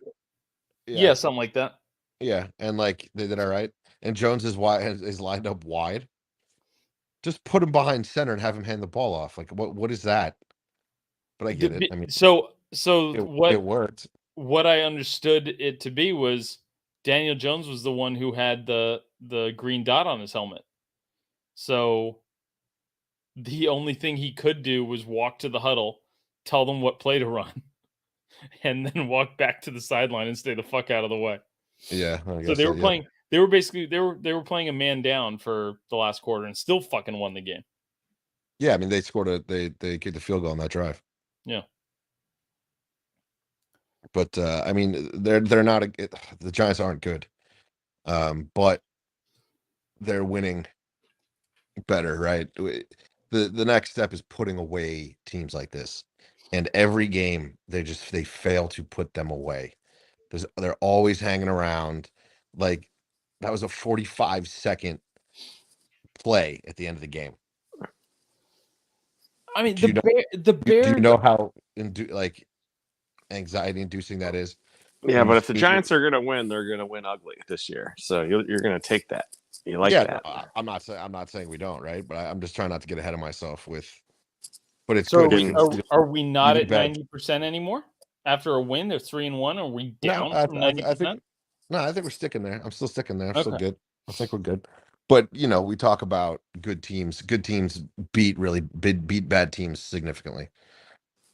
Speaker 3: Yeah, something like that.
Speaker 5: Yeah, and like they did all right. And Jones is lined up wide. Just put him behind center and have him hand the ball off. Like what is that? But I get it. I mean,
Speaker 3: so
Speaker 5: it worked.
Speaker 3: What I understood it to be was Daniel Jones was the one who had the green dot on his helmet. So the only thing he could do was walk to the huddle, tell them what play to run, and then walk back to the sideline and stay the fuck out of the way.
Speaker 5: Yeah.
Speaker 3: So they were playing. They were basically they were playing a man down for the last quarter and still fucking won the game.
Speaker 5: Yeah, I mean they scored they kicked the field goal on that drive.
Speaker 3: Yeah.
Speaker 5: But I mean they're not the Giants aren't good. But they're winning better, right? The next step is putting away teams like this. And every game they fail to put them away. They're always hanging around. Like that was a 45-second play at the end of the game.
Speaker 3: I mean,
Speaker 5: Do
Speaker 3: Bears.
Speaker 5: you know how anxiety inducing that is?
Speaker 4: Yeah, but if the Giants are going to win, they're going to win ugly this year. So you're going to take that. You like that?
Speaker 5: No, I'm not saying we don't, right? But I'm just trying not to get ahead of myself with. But it's
Speaker 3: so
Speaker 5: good.
Speaker 3: Are we not at 90% anymore after a win? They're 3-1. Are we down from 90%?
Speaker 5: No, I think we're sticking there. I'm still sticking there. I'm still good. I think we're good. But we talk about good teams. Good teams beat bad teams significantly,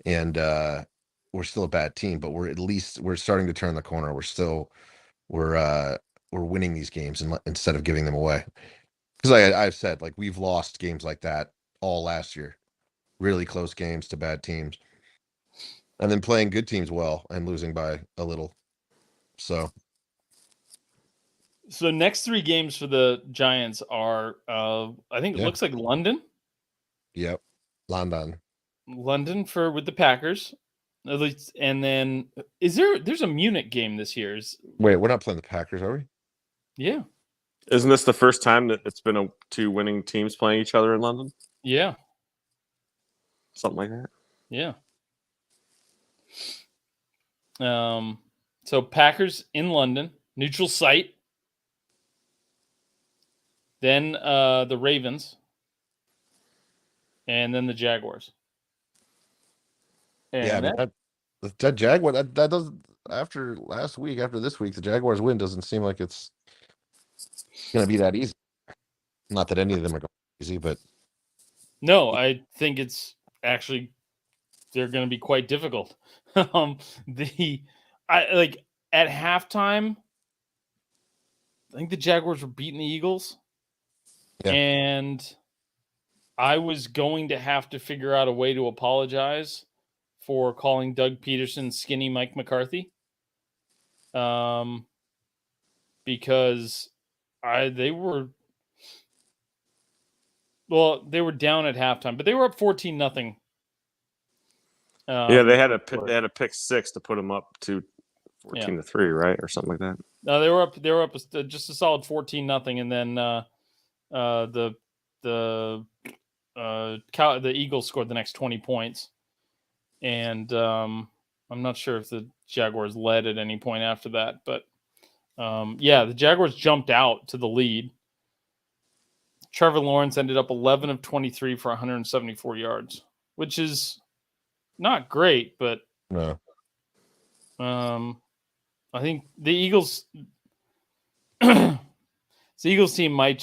Speaker 5: and we're still a bad team. But we're starting to turn the corner. We're winning these games instead of giving them away. Because I've said like we've lost games like that all last year, really close games to bad teams, and then playing good teams well and losing by a little. So
Speaker 3: next 3 games for the Giants are, I think it looks like London.
Speaker 5: Yep, London
Speaker 3: with the Packers, at least, and then there's a Munich game this year?
Speaker 5: Wait, we're not playing the Packers, are we?
Speaker 3: Yeah.
Speaker 4: Isn't this the first time that it's been 2 winning teams playing each other in London?
Speaker 3: Yeah.
Speaker 4: Something like that.
Speaker 3: Yeah. So Packers in London, neutral site. Then the Ravens, and then the Jaguars. And
Speaker 5: that Jaguar that doesn't after this week, the Jaguars win doesn't seem like it's going to be that easy. Not that any of them are going to be easy, but
Speaker 3: no, I think it's actually they're going to be quite difficult. At halftime, I think the Jaguars were beating the Eagles.
Speaker 5: Yeah.
Speaker 3: And I was going to have to figure out a way to apologize for calling Doug Peterson skinny Mike McCarthy. Because they were down at halftime, but they were up 14-0.
Speaker 4: They had a pick 6 to put them up to 14-3, right, or something like that.
Speaker 3: No, they were up just a solid 14-0, and then the Eagles scored the next 20 points, and I'm not sure if the Jaguars led at any point after that, but the Jaguars jumped out to the lead. Trevor Lawrence ended up 11 of 23 for 174 yards, which is not great, but
Speaker 5: no.
Speaker 3: I think the Eagles. The Eagles team might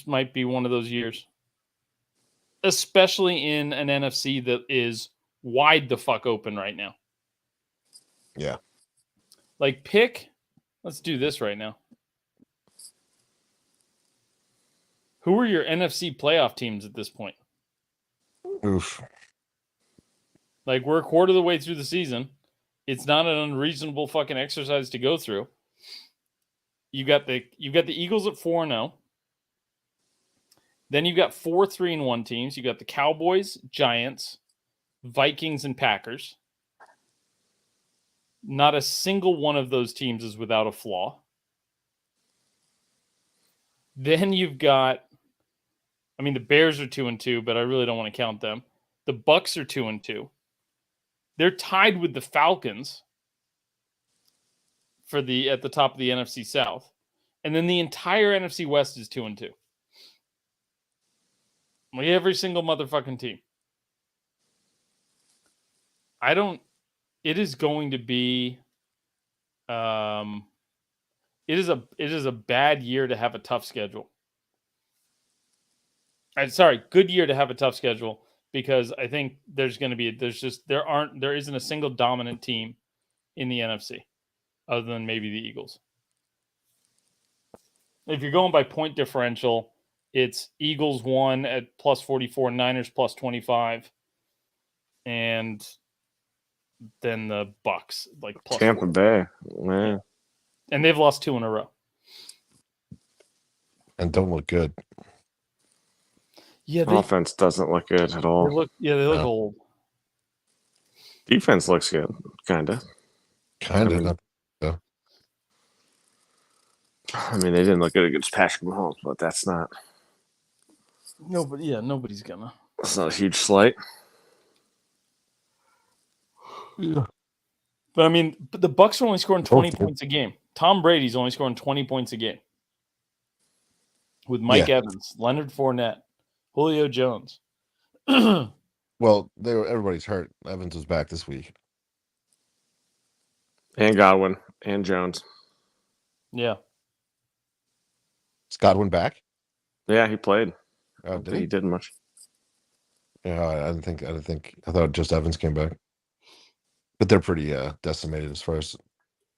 Speaker 3: might be one of those years, especially in an NFC that is wide the fuck open right now.
Speaker 5: Yeah.
Speaker 3: Like pick Let's do this right now. Who are your NFC playoff teams at this point?
Speaker 5: Oof.
Speaker 3: Like, we're a quarter of the way through the season. It's not an unreasonable fucking exercise to go through. You got the Eagles at 4-0. Then you've got 4 3-1 teams. You got the Cowboys, Giants, Vikings, and Packers. Not a single one of those teams is without a flaw. Then you've got, I mean, the Bears are 2-2, but I really don't want to count them. The Bucks are 2-2. They're tied with the Falcons at the top of the NFC South. And then the entire NFC West is 2-2. Like every single motherfucking team. It is going to be it is a bad year to have a tough schedule. Good year to have a tough schedule, because I think there isn't a single dominant team in the NFC other than maybe the Eagles. If you're going by point differential, it's Eagles 1 at plus 44, Niners plus 25, and then the Bucks like plus
Speaker 4: Tampa
Speaker 3: 40.
Speaker 4: Bay, man,
Speaker 3: and they've lost 2 in a row.
Speaker 5: And don't look good.
Speaker 3: Yeah,
Speaker 4: offense doesn't look good at all.
Speaker 3: They look old.
Speaker 4: Defense looks good, kind of. I mean, they didn't look good against Patrick Mahomes, but that's not.
Speaker 3: Nobody's gonna.
Speaker 4: That's not a huge slight.
Speaker 5: Yeah.
Speaker 3: But I mean, the Bucks are only scoring 20 points a game. Tom Brady's only scoring 20 points a game. With Mike Evans, Leonard Fournette, Julio Jones.
Speaker 5: Well, everybody's hurt. Evans was back this week.
Speaker 4: And Godwin and Jones.
Speaker 3: Yeah.
Speaker 5: Is Godwin back?
Speaker 4: Yeah, he played.
Speaker 5: Oh, did he?
Speaker 4: He didn't much.
Speaker 5: Yeah, I didn't think. I thought just Evans came back. But they're pretty decimated as far as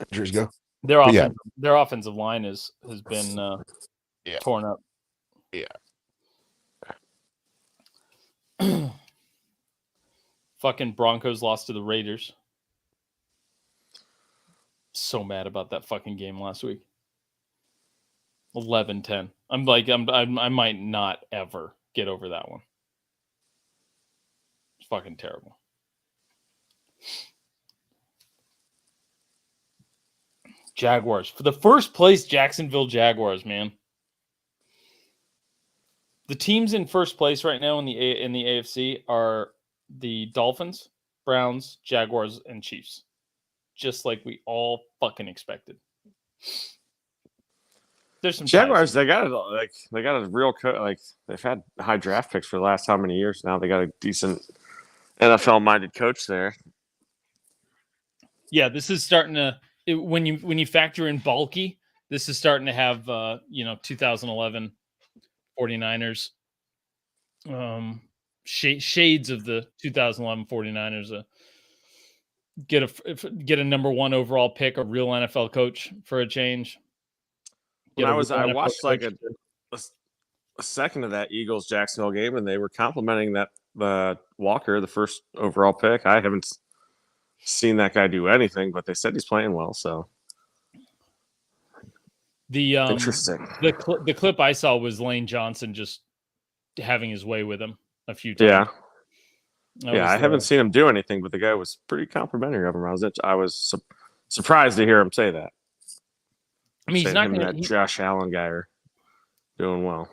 Speaker 5: injuries go.
Speaker 3: Their offensive line has been torn up.
Speaker 5: Yeah.
Speaker 3: Fucking Broncos lost to the Raiders. So mad about that fucking game last week. 11-10. I might not ever get over that one. It's fucking terrible. Jaguars. For the first place, Jacksonville Jaguars, man. The teams in first place right now in the AFC are the Dolphins, Browns, Jaguars, and Chiefs. Just like we all fucking expected. There's some
Speaker 4: Jaguars. They got a real they've had high draft picks for the last how many years now. They got a decent NFL-minded coach there.
Speaker 3: Yeah, this is starting to when you factor in bulky, this is starting to have 2011 49ers shades of the 2011 49ers. Get a number 1 overall pick, a real NFL coach for a change.
Speaker 4: I watched like a second of that Eagles Jacksonville game, and they were complimenting that Walker, the first overall pick. I haven't seen that guy do anything, but they said he's playing well. So interesting.
Speaker 3: The clip I saw was Lane Johnson just having his way with him a few times. I haven't seen him do anything, but the guy was pretty complimentary of him. I was surprised to hear him say that. I mean, he's not
Speaker 4: going to. Josh Allen guy are doing well.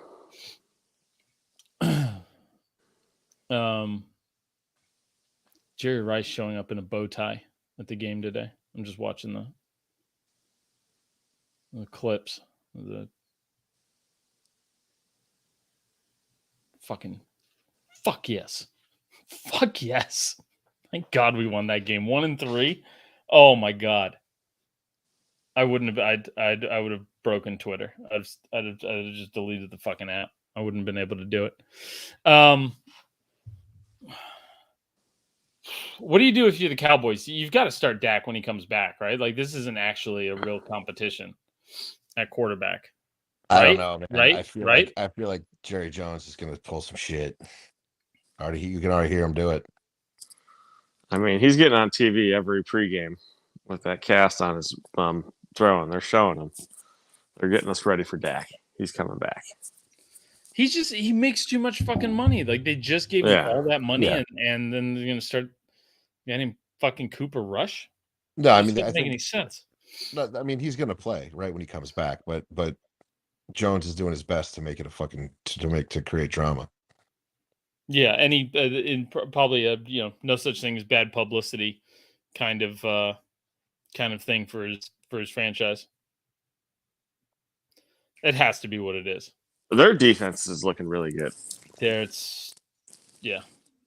Speaker 3: Jerry Rice showing up in a bow tie at the game today. I'm just watching the clips. Fuck yes. Thank God we won that game. 1-3. Oh my God. I wouldn't have. I would have broken Twitter. I'd have just deleted the fucking app. I wouldn't have been able to do it. What do you do if you're the Cowboys? You've got to start Dak when he comes back, right? Like this isn't actually a real competition at quarterback.
Speaker 5: I don't
Speaker 3: Right?
Speaker 5: know, man.
Speaker 3: Right?
Speaker 5: I feel like Jerry Jones is going to pull some shit. You can already hear him do it.
Speaker 4: I mean, he's getting on TV every pregame with that cast on his throwing. They're showing him. They're getting us ready for Dak. He's coming back.
Speaker 3: He makes too much fucking money. Like they just gave him all that money
Speaker 5: Yeah.
Speaker 3: and then they're gonna start getting fucking Cooper Rush.
Speaker 5: No, I
Speaker 3: It
Speaker 5: mean,
Speaker 3: doesn't
Speaker 5: I
Speaker 3: make
Speaker 5: think
Speaker 3: any sense.
Speaker 5: no, I mean he's going to play right when he comes back, but Jones is doing his best to make it a fucking to create drama.
Speaker 3: Yeah, and he probably no such thing as bad publicity kind of thing for his franchise. It has to be what it is.
Speaker 4: Their defense is looking really good.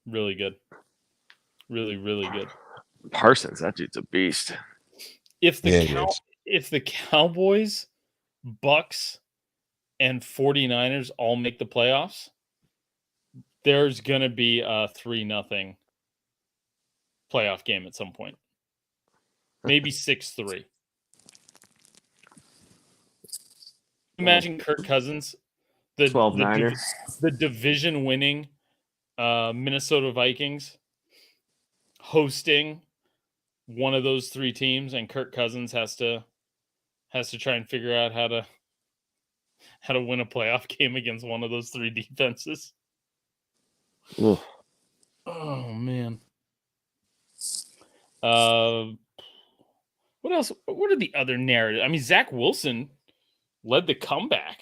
Speaker 3: Really good. Really, really good.
Speaker 4: Parsons, that dude's a beast.
Speaker 3: If the Cowboys, Bucks, and 49ers all make the playoffs, there's gonna be a 3-0 playoff game at some point. Maybe 6-3. Imagine Kirk Cousins, the
Speaker 4: 12 Niners.
Speaker 3: the division winning Minnesota Vikings hosting one of those three teams, and Kirk Cousins has to try and figure out how to win a playoff game against one of those three defenses.
Speaker 4: Ugh.
Speaker 3: Oh man. What else? What are the other narratives? I mean, Zach Wilson led the comeback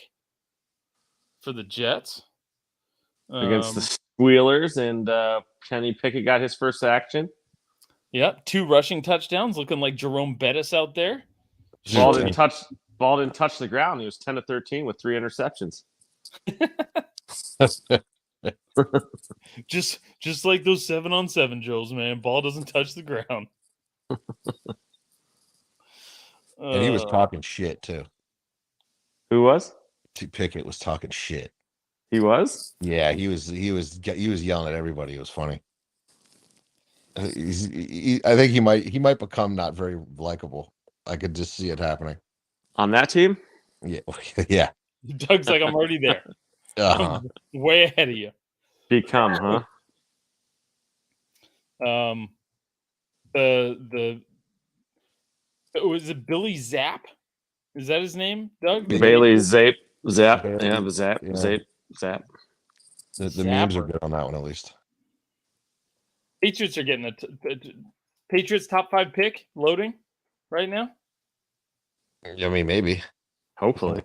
Speaker 3: for the Jets
Speaker 4: Against the Squealers, and Kenny Pickett got his first action.
Speaker 3: Yep, 2 rushing touchdowns, looking like Jerome Bettis out there.
Speaker 4: Ball didn't touch the ground. He was 10 to 13 with 3 interceptions.
Speaker 3: just like those 7-on-7 drills, man. Ball doesn't touch the ground.
Speaker 5: And he was talking shit too.
Speaker 4: Who was?
Speaker 5: Pickett was talking shit.
Speaker 4: He was?
Speaker 5: Yeah, he was yelling at everybody. It was funny. I think he might become not very likable. I could just see it happening
Speaker 4: on that team.
Speaker 5: Yeah, yeah.
Speaker 3: Doug's like, I'm already there.
Speaker 5: Uh-huh.
Speaker 3: I'm way ahead of you.
Speaker 4: Become, huh?
Speaker 3: Was it Billy Zapp? Is that his name, Doug?
Speaker 4: Bailey Zapp. Zap.
Speaker 5: Bailey,
Speaker 4: Yeah, Zap.
Speaker 5: yeah.
Speaker 4: Zap.
Speaker 5: The memes are good on that one, at least.
Speaker 3: Patriots are getting Patriots top 5 pick loading right now.
Speaker 5: I mean, maybe.
Speaker 4: Hopefully.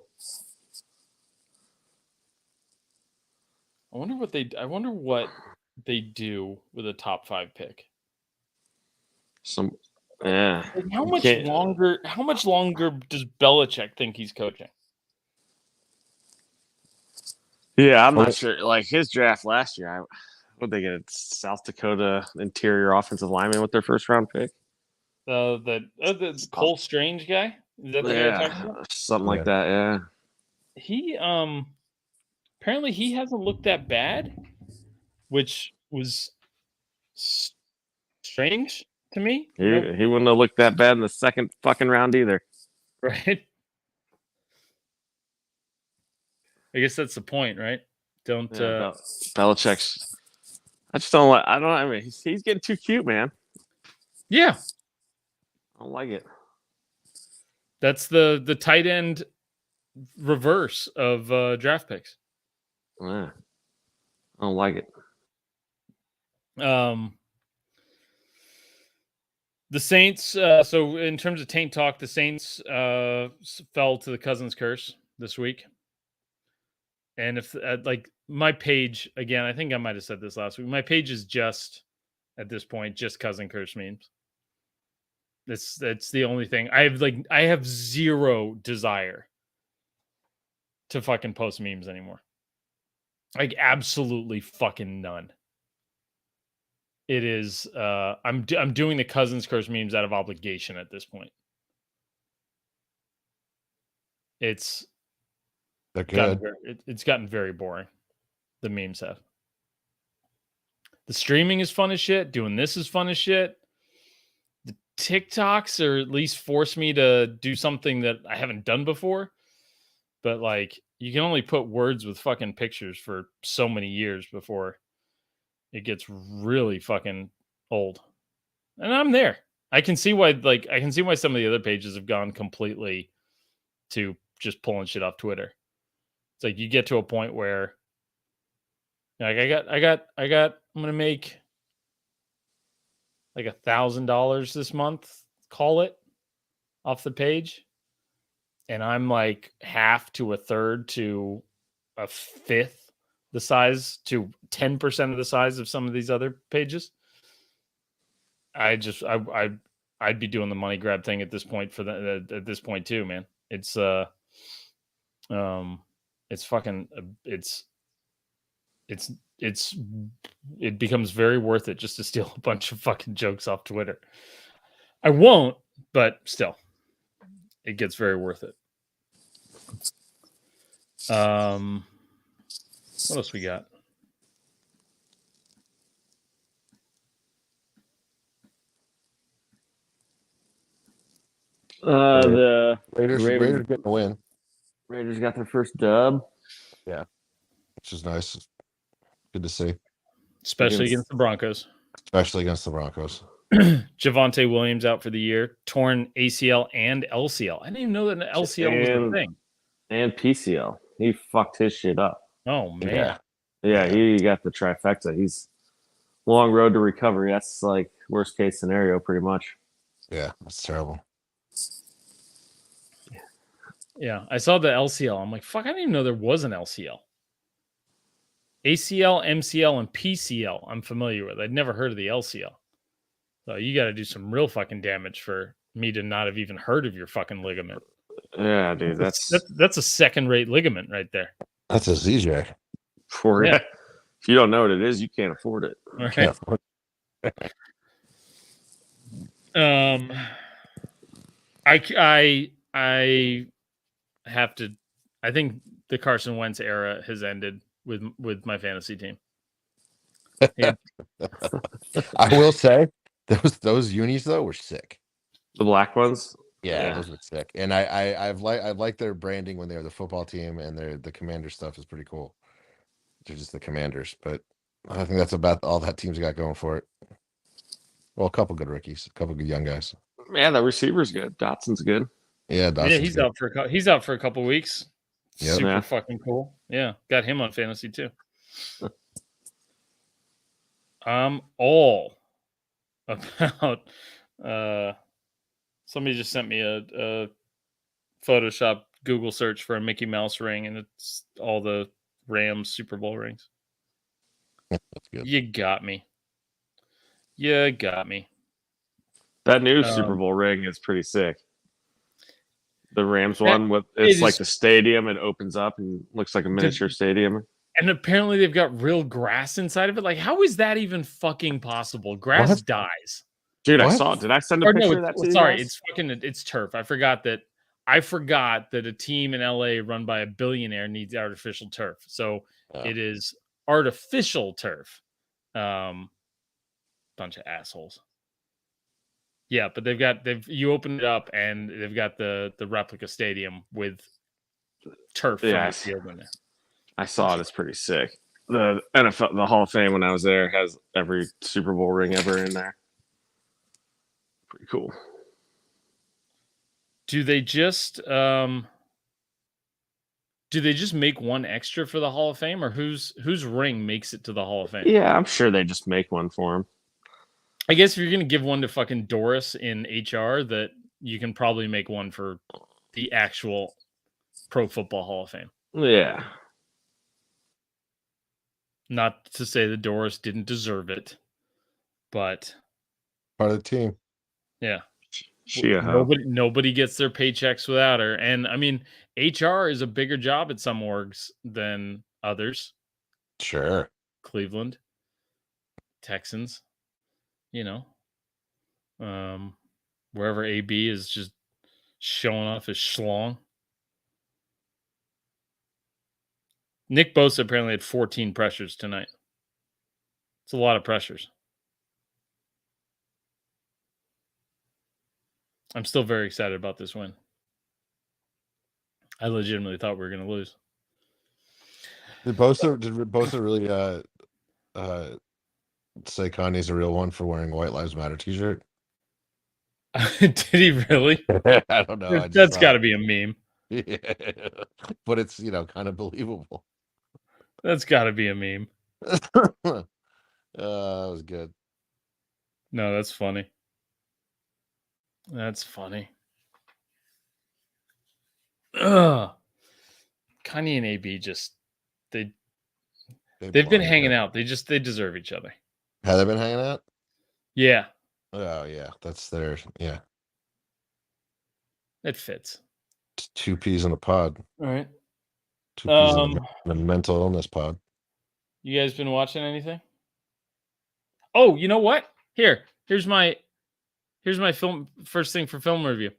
Speaker 3: I wonder what they do with a top 5 pick.
Speaker 4: Yeah.
Speaker 3: Like how much longer does Belichick think he's coaching?
Speaker 4: Yeah, I'm not sure. Like his draft last year, what they get a South Dakota interior offensive lineman with their first round pick?
Speaker 3: The Cole Strange guy? Is that the guy you're talking about?
Speaker 4: Something like that, yeah.
Speaker 3: He apparently he hasn't looked that bad, which was strange to me.
Speaker 4: He wouldn't have looked that bad in the second fucking round either.
Speaker 3: Right? I guess that's the point, right?
Speaker 4: Belichick's. I mean, he's getting too cute, man.
Speaker 3: Yeah.
Speaker 4: I don't like it.
Speaker 3: That's the tight end reverse of draft picks.
Speaker 4: Yeah. I don't like it.
Speaker 3: The Saints, so in terms of taint talk, the Saints fell to the Cousins curse this week. And if like my page, again, I think I might have said this last week. My page is just at this point, just cousin curse memes. That's the only thing. I have zero desire to fucking post memes anymore. Like absolutely fucking none. It is I'm doing the Cousins curse memes out of obligation at this point. It's
Speaker 5: They're good.
Speaker 3: it's gotten very boring. The memes have. The streaming is fun as shit. Doing this is fun as shit. The TikToks are at least force me to do something that I haven't done before. But like, you can only put words with fucking pictures for so many years before it gets really fucking old. And I'm there. I can see why some of the other pages have gone completely to just pulling shit off Twitter. It's like you get to a point where like I'm gonna make like $1,000 this month, call it, off the page. And I'm like half to a third to a fifth the size to 10% of the size of some of these other pages. I'd be doing the money grab thing at this point at this point too, man. It's fucking it becomes very worth it just to steal a bunch of fucking jokes off Twitter. I won't, but still, it gets very worth it. What else we got?
Speaker 4: The
Speaker 5: Raiders getting a win.
Speaker 4: Raiders got their first dub.
Speaker 5: Yeah, which is nice. Good to see,
Speaker 3: Especially against the Broncos.
Speaker 5: especially against the Broncos.
Speaker 3: Javonte Williams out for the year, torn ACL and LCL. I didn't even know that an LCL was a thing.
Speaker 4: And PCL. He fucked his shit up.
Speaker 3: Oh man.
Speaker 4: Yeah, he got the trifecta. He's long road to recovery. That's like worst case scenario, pretty much.
Speaker 5: Yeah, that's terrible.
Speaker 3: Yeah, I saw the LCL. I'm like, fuck, I didn't even know there was an LCL. ACL, MCL, and PCL I'm familiar with. I'd never heard of the LCL. So you got to do some real fucking damage for me to not have even heard of your fucking ligament.
Speaker 4: Yeah, dude,
Speaker 3: that's a second-rate ligament right there.
Speaker 5: That's a ZJ.
Speaker 4: If you don't know what it is, you can't afford it.
Speaker 3: All right. I have to. I think the Carson Wentz era has ended with my fantasy team.
Speaker 5: I will say those unis though were sick.
Speaker 4: The black ones.
Speaker 5: Yeah, those were sick. And I like their branding when they're the football team, and the commander stuff is pretty cool. They're just the Commanders, but I think that's about all that team's got going for it. Well, a couple good rookies, a couple good young guys.
Speaker 4: Yeah, the receiver's good. Dotson's good.
Speaker 5: Yeah,
Speaker 3: he's out for a couple weeks.
Speaker 5: Yep.
Speaker 3: Super fucking cool. Yeah, got him on fantasy too. I'm all about. Somebody just sent me a Photoshop Google search for a Mickey Mouse ring, and it's all the Rams Super Bowl rings.
Speaker 5: That's good.
Speaker 3: You got me. You got me.
Speaker 4: That new Super Bowl ring is pretty sick. The Rams one it's like the stadium. It opens up and looks like a miniature stadium.
Speaker 3: And apparently they've got real grass inside of it. Like, how is that even fucking possible? Grass dies.
Speaker 4: Dude, I saw it. Did I send a picture of that to you?
Speaker 3: Sorry, it's turf. I forgot that a team in LA run by a billionaire needs artificial turf. So it is artificial turf. Bunch of assholes. Yeah, but you open it up and they've got the replica stadium with turf from the field in there.
Speaker 4: I saw it. It's pretty sick. The NFL, the Hall of Fame when I was there has every Super Bowl ring ever in there. Pretty cool.
Speaker 3: Do they just make one extra for the Hall of Fame, or whose ring makes it to the Hall of Fame?
Speaker 4: Yeah, I'm sure they just make one for him.
Speaker 3: I guess if you're going to give one to fucking Doris in HR, that you can probably make one for the actual Pro Football Hall of Fame.
Speaker 4: Yeah.
Speaker 3: Not to say that Doris didn't deserve it, but
Speaker 5: part of the team.
Speaker 3: Yeah. Nobody gets their paychecks without her. And I mean, HR is a bigger job at some orgs than others.
Speaker 5: Sure.
Speaker 3: Cleveland, Texans, wherever AB is just showing off his schlong. Nick Bosa apparently had 14 pressures tonight. It's a lot of pressures. I'm still very excited about this win. I legitimately thought we were going to lose.
Speaker 5: Did Bosa really say Kanye's a real one for wearing a White Lives Matter t-shirt?
Speaker 3: Did he really?
Speaker 5: I don't know.
Speaker 3: That's got to be a meme.
Speaker 5: Yeah. But it's, kind of believable.
Speaker 3: That's got to be a meme.
Speaker 5: That was good.
Speaker 3: No, that's funny. That's funny. Ugh. Kanye and AB they've been hanging out. They deserve each other.
Speaker 5: Have they been hanging out?
Speaker 3: Yeah.
Speaker 5: Oh yeah, that's their
Speaker 3: It fits.
Speaker 5: Two peas in a pod.
Speaker 3: All right.
Speaker 5: Two peas in a mental illness pod.
Speaker 3: You guys been watching anything? Oh, you know what? Here's my film first thing for film review.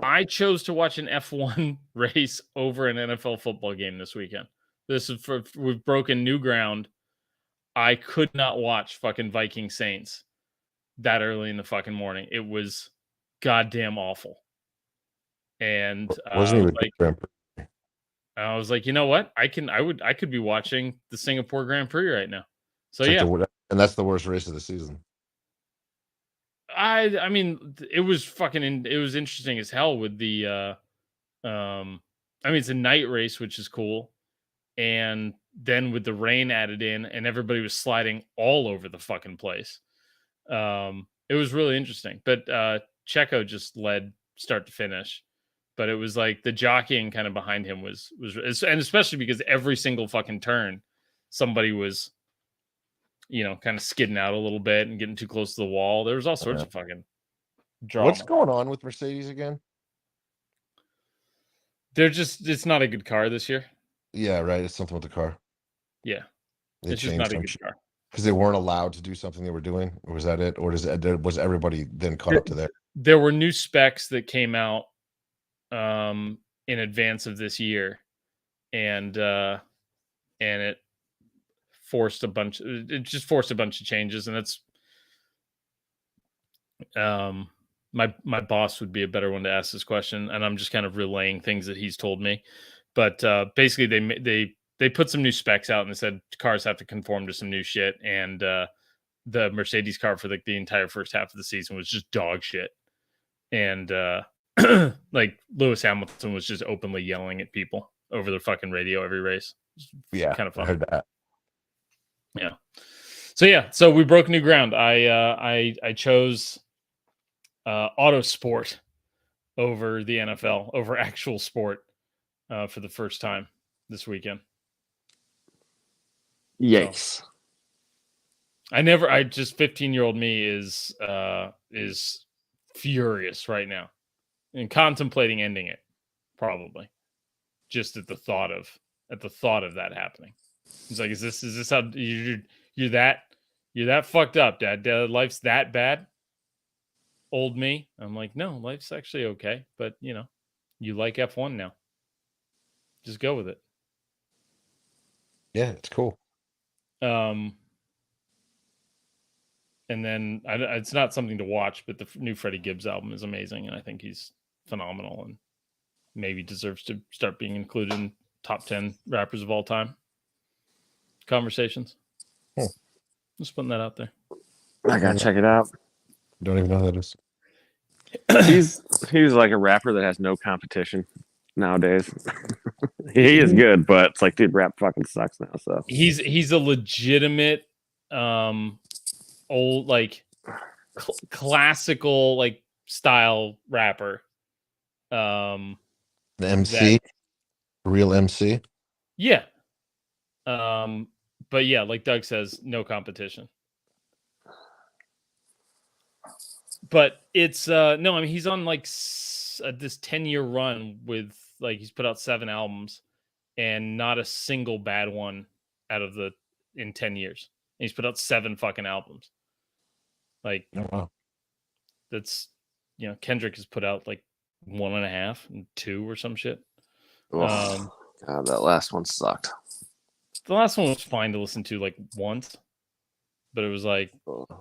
Speaker 3: I chose to watch an F1 race over an NFL football game this weekend. We've broken new ground. I could not watch fucking Viking Saints that early in the fucking morning. It was goddamn awful. And
Speaker 5: Wasn't even like,
Speaker 3: I was like, you know what? I could be watching the Singapore Grand Prix right now. So
Speaker 5: and that's the worst race of the season.
Speaker 3: I mean, it was interesting as hell with the it's a night race, which is cool. And then with the rain added in and everybody was sliding all over the fucking place. It was really interesting. But Checo just led start to finish. But it was like the jockeying kind of behind him was and especially because every single fucking turn somebody was kind of skidding out a little bit and getting too close to the wall. There was all sorts of fucking drama.
Speaker 5: What's going on with Mercedes again?
Speaker 3: It's not a good car this year.
Speaker 5: Yeah, right. It's something with the car.
Speaker 3: Yeah. It's just not a good car.
Speaker 5: Because they weren't allowed to do something they were doing? Or was that it? Or was everybody then caught up to that?
Speaker 3: There were new specs that came out in advance of this year. And it forced a bunch of changes, and that's my boss would be a better one to ask this question, and I'm just kind of relaying things that he's told me. But basically they put some new specs out and they said cars have to conform to some new shit, and the Mercedes car for the entire first half of the season was just dog shit. And like Lewis Hamilton was just openly yelling at people over their fucking radio every race.
Speaker 5: Yeah,
Speaker 3: kind of fun.
Speaker 5: I heard that.
Speaker 3: So we broke new ground. I chose Autosport over the NFL, over actual sport for the first time this weekend.
Speaker 4: Yikes.
Speaker 3: So, 15-year-old me is furious right now and contemplating ending it, probably just at the thought of that happening. He's like, is this how you're that fucked up, Dad? Life's that bad? Old me? I'm like, no, life's actually okay. But you like F1 now. Just go with it.
Speaker 5: Yeah, it's cool.
Speaker 3: And then it's not something to watch, but the new Freddie Gibbs album is amazing, and I think he's phenomenal and maybe deserves to start being included in top 10 rappers of all time conversations. Just putting that out there.
Speaker 4: I gotta check it out.
Speaker 5: Don't even know who that is.
Speaker 4: He's like a rapper that has no competition nowadays. He is good, but it's like, dude, rap fucking sucks now. So
Speaker 3: he's a legitimate old like classical like style rapper.
Speaker 5: The MC, real MC.
Speaker 3: Yeah. But yeah, like Doug says, no competition. But it's no, I mean he's on like this 10-year run with like he's put out 7 albums and not a single bad one in 10 years. And he's put out 7 fucking albums. Like,
Speaker 5: oh, wow.
Speaker 3: That's Kendrick has put out like 1.5 and 2 or some shit.
Speaker 4: God, that last one sucked.
Speaker 3: The last one was fine to listen to like once. but it was like,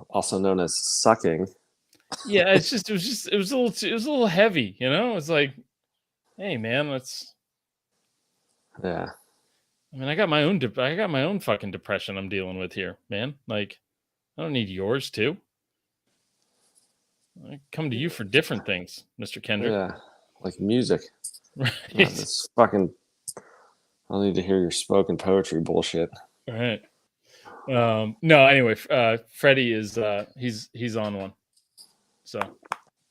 Speaker 4: Also known as sucking.
Speaker 3: yeah, it was a little heavy, you know. It's like, hey man,
Speaker 4: Yeah.
Speaker 3: I mean, I got my own fucking depression I'm dealing with here, man. Like, I don't need yours too. I come to you for different things, Mr. Kendrick.
Speaker 4: Yeah. Like music.
Speaker 3: Right.
Speaker 4: Not this fucking. I don't need to hear your spoken poetry bullshit.
Speaker 3: Right. No, anyway, Freddie is he's on one. So,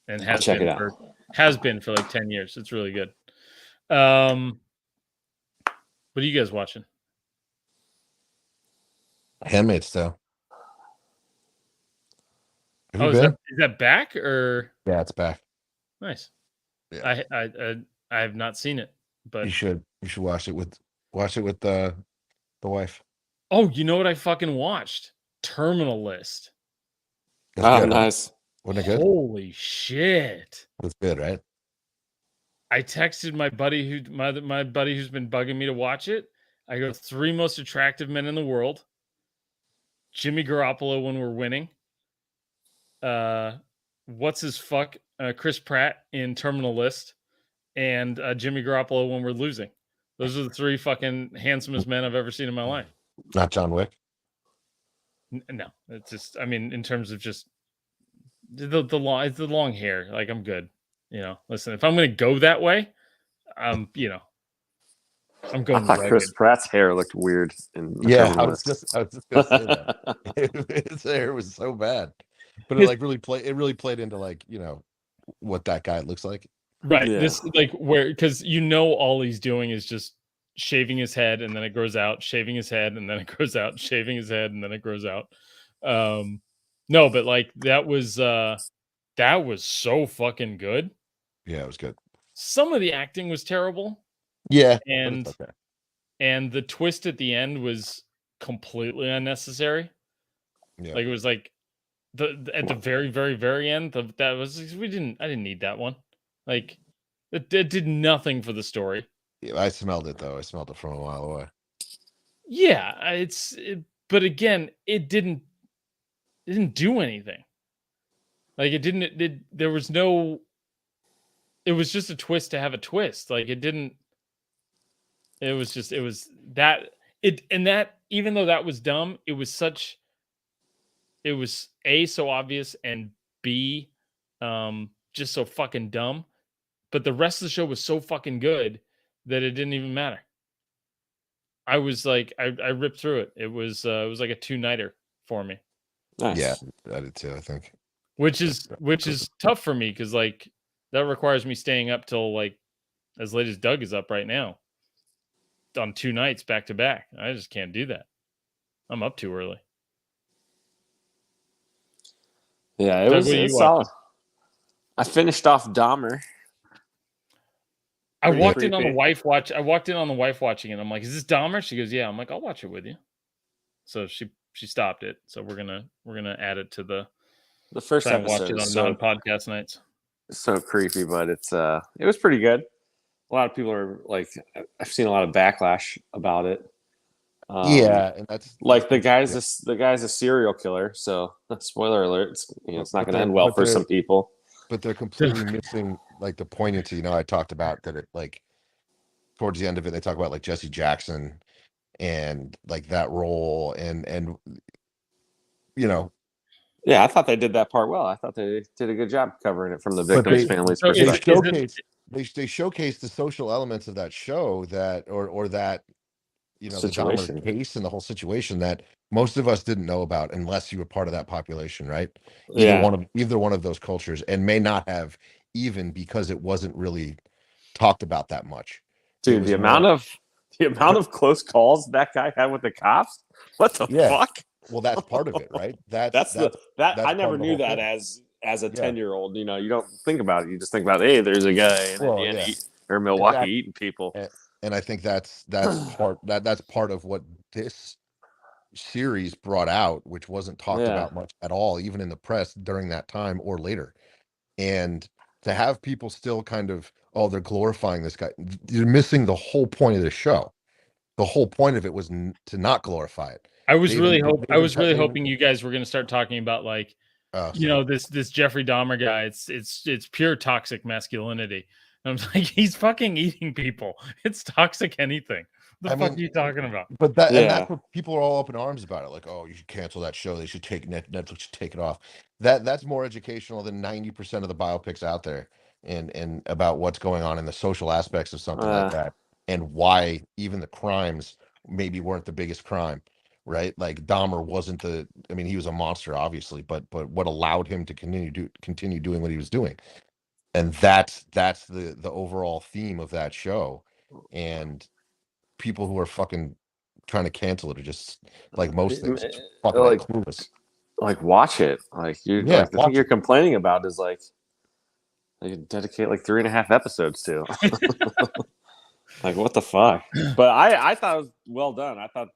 Speaker 3: and
Speaker 4: I'll check it out.
Speaker 3: has been for like 10 years. It's really good. What are you guys watching?
Speaker 5: Handmaid's Tale. Have you
Speaker 3: Is
Speaker 5: been?
Speaker 3: that back or?
Speaker 5: Yeah, it's back.
Speaker 3: Nice.
Speaker 5: Yeah.
Speaker 3: I have not seen it, but
Speaker 5: You should watch it with the wife.
Speaker 3: oh, you know what I fucking watched? Terminal List.
Speaker 5: That's good,
Speaker 4: nice.
Speaker 5: Right? Wasn't it good?
Speaker 3: Holy shit.
Speaker 5: It's good, right?
Speaker 3: I texted my buddy my buddy who's been bugging me to watch it. I go, 3 most attractive men in the world. Jimmy Garoppolo when we're winning. What's his fuck? Chris Pratt in Terminal List, and Jimmy Garoppolo when we're losing. Those are the 3 fucking handsomest men I've ever seen in my life.
Speaker 5: Not John Wick.
Speaker 3: No, it's just, I mean, in terms of just the long hair. Like, I'm good. You know, listen, if I'm going to go that way, you know, I'm going.
Speaker 4: I thought
Speaker 3: rugged.
Speaker 4: Chris Pratt's hair looked weird.
Speaker 5: I was just gonna say that. His hair was so bad, but it really played into like, you know, what that guy looks like.
Speaker 3: Right.
Speaker 4: Yeah.
Speaker 3: This like where, because you know all he's doing is just shaving his head and then it grows out, shaving his head and then it grows out, shaving his head and then it grows out. No, but like that was so fucking good.
Speaker 5: Yeah, it was good.
Speaker 3: Some of the acting was terrible.
Speaker 5: Yeah,
Speaker 3: and
Speaker 5: but it's okay.
Speaker 3: and the twist at the end was completely unnecessary.
Speaker 5: Yeah.
Speaker 3: Like, it was like at the very, very, very end. That was, I didn't need that one. Like, it did nothing for the story.
Speaker 5: Yeah, I smelled it though. I smelled it from a mile away.
Speaker 3: Yeah, but again, it didn't do anything. Like, there was no. It was just a twist to have a twist. Like, it didn't. It was that even though that was dumb, it was A, so obvious, and B, just so fucking dumb. But the rest of the show was so fucking good that it didn't even matter. I was like, I ripped through it. It was like a 2-nighter for me.
Speaker 4: Nice.
Speaker 5: Yeah, I did too, I think.
Speaker 3: Which is tough for me because like that requires me staying up till like as late as Doug is up right now on 2 nights back to back. I just can't do that. I'm up too early.
Speaker 4: Yeah, it was solid. I finished off Dahmer.
Speaker 3: I walked in on the wife watching it. I'm like, "Is this Dahmer?" She goes, "Yeah." I'm like, "I'll watch it with you." So she stopped it. So we're gonna add it to the
Speaker 4: first episode.
Speaker 3: Watch it on non-podcast nights.
Speaker 4: So creepy, but it was pretty good. A lot of people are like, I've seen a lot of backlash about it.
Speaker 5: Yeah, and that's
Speaker 4: like the guy's a serial killer. So spoiler alert, it's not going to end well for some people.
Speaker 5: But they're completely missing like the poignancy. You know, I talked about that. It like towards the end of it, they talk about like Jesse Jackson and like that role, and you know.
Speaker 4: Yeah, I thought they did that part well. I thought they did a good job covering it from the victim's family's perspective.
Speaker 5: They showcase the social elements of that show or that, you know,
Speaker 4: situation.
Speaker 5: The Dahmer case and the whole situation that most of us didn't know about unless you were part of that population, right? Either one of those cultures, and may not have, even because it wasn't really talked about that much.
Speaker 4: Dude, the amount of close calls that guy had with the cops. What the fuck?
Speaker 5: Well, that's part of it, right?
Speaker 4: That's I never knew that as a 10-year-old. You know, you don't think about it. You just think about, hey, there's a guy in Indiana or Milwaukee eating people.
Speaker 5: And I think that's part of what this series brought out, which wasn't talked about much at all, even in the press during that time or later. And to have people still kind of, they're glorifying this guy. You're missing the whole point of the show. the whole point of it was to not glorify it.
Speaker 3: I was
Speaker 5: They
Speaker 3: really
Speaker 5: even- they even-
Speaker 3: hoping you guys were going to start talking about like,
Speaker 5: Oh,
Speaker 3: you know, this Jeffrey Dahmer guy. It's pure toxic masculinity. And I'm like, he's fucking eating people. It's toxic anything. What the fuck are you talking about?
Speaker 5: But that and
Speaker 4: Yeah.
Speaker 5: that's what people are all up in arms about it. Like, oh, you should cancel that show. They should take Netflix should take it off. That's more educational than 90% of the biopics out there, and about what's going on in the social aspects of something like that, and why even the crimes maybe weren't the biggest crime, right? Like Dahmer wasn't the. I mean, he was a monster, obviously, but what allowed him to continue doing what he was doing, and that's the overall theme of that show, and people who are fucking trying to cancel it are just like most things, fucking
Speaker 4: like
Speaker 5: clueless.
Speaker 4: like watch it. Like you,
Speaker 5: Yeah,
Speaker 4: like the thing you're complaining about is like they dedicate like 3.5 episodes to. Like what the fuck? But I thought it was well done. I thought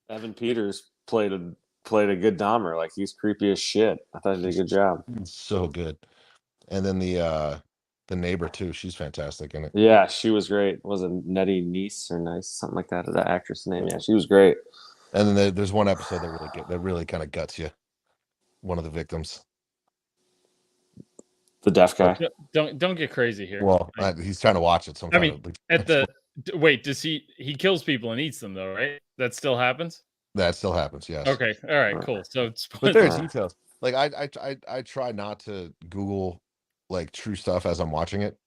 Speaker 4: Evan Peters played a good Dahmer. Like he's creepy as shit. I thought he did a good job.
Speaker 5: So good. And then the neighbor too, she's fantastic in it.
Speaker 4: Yeah, she was great. Was it Nettie Nice or Nice, something like that? That actress name. Yeah, she was great.
Speaker 5: And then there's one episode that really kind of guts you. One of the victims.
Speaker 4: The deaf guy.
Speaker 3: Don't get crazy here.
Speaker 5: Well, he's trying to watch it sometime.
Speaker 3: I mean, wait, does he kills people and eats them though, right? That still happens?
Speaker 5: That still happens, yes.
Speaker 3: Okay, all right, cool. So
Speaker 5: but there's details. Like I try not to Google like true stuff as I'm watching it.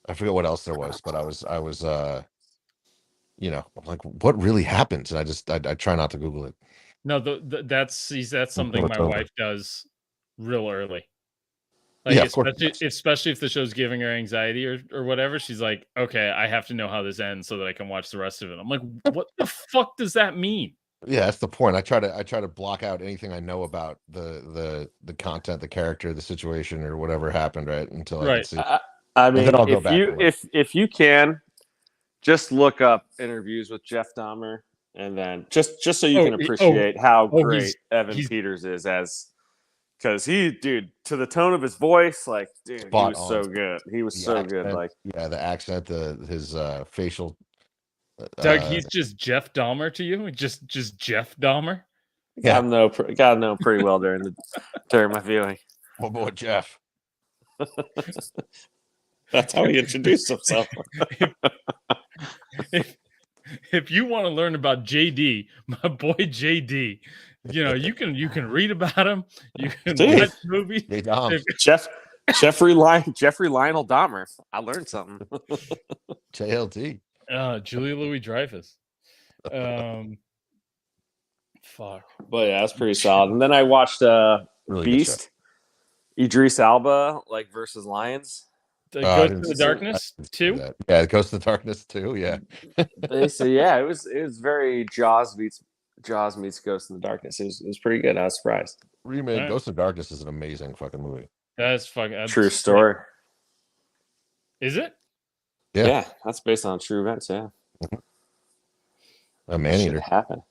Speaker 5: I forget what else there was, but I was you know, I'm like, what really happens? And I try not to Google it.
Speaker 3: No, that's something my wife does real early. Like,
Speaker 5: Yeah,
Speaker 3: especially if the show's giving her anxiety or whatever, she's like, okay, I have to know how this ends so that I can watch the rest of it. I'm like, what the fuck does that mean?
Speaker 5: Yeah, that's the point. I try to block out anything I know about the content, the character, the situation, or whatever happened, right? Until I can see.
Speaker 4: I mean, if you can, just look up interviews with Jeff Dahmer, and then just so you can appreciate how great Evan Peters is as. Because to the tone of his voice, like, dude, he was so good. He was so good. Like,
Speaker 5: yeah, the accent, his facial.
Speaker 3: Doug, he's just Jeff Dahmer to you? Just Jeff Dahmer?
Speaker 4: Yeah, got to know pretty well during my viewing.
Speaker 5: My boy Jeff.
Speaker 4: That's how he introduced himself.
Speaker 3: If you want to learn about JD, my boy JD, you know, you can read about him. You can watch movies.
Speaker 4: Jeffrey Lionel Dahmer. I learned something.
Speaker 5: JLT.
Speaker 3: Julia Louis-Dreyfus. Fuck.
Speaker 4: But yeah, that's pretty solid. And then I watched
Speaker 5: really
Speaker 4: Beast, Idris Elba, like versus Lions.
Speaker 3: Ghost of the Darkness 2?
Speaker 5: Yeah, Ghost of the Darkness 2, yeah.
Speaker 4: So yeah, it was very Jaws meets Ghost in the Darkness. It was pretty good. I was surprised.
Speaker 5: Remake Ghost of Darkness is an amazing fucking movie.
Speaker 3: That's fucking
Speaker 4: true story.
Speaker 3: Is it?
Speaker 4: Yeah, that's based on true events. Yeah,
Speaker 5: a man-eater
Speaker 4: happened.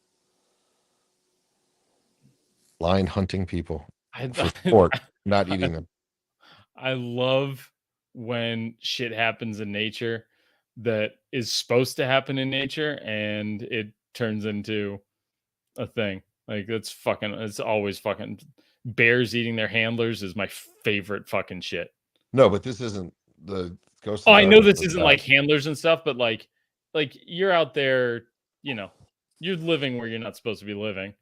Speaker 5: Lion hunting people for sport, not eating them.
Speaker 3: I love when shit happens in nature that is supposed to happen in nature and it turns into a thing. Like it's always fucking bears eating their handlers is my favorite fucking shit.
Speaker 5: No, but this isn't the Ghost.
Speaker 3: I know this isn't like handlers and stuff, but like you're out there, you know, you're living where you're not supposed to be living.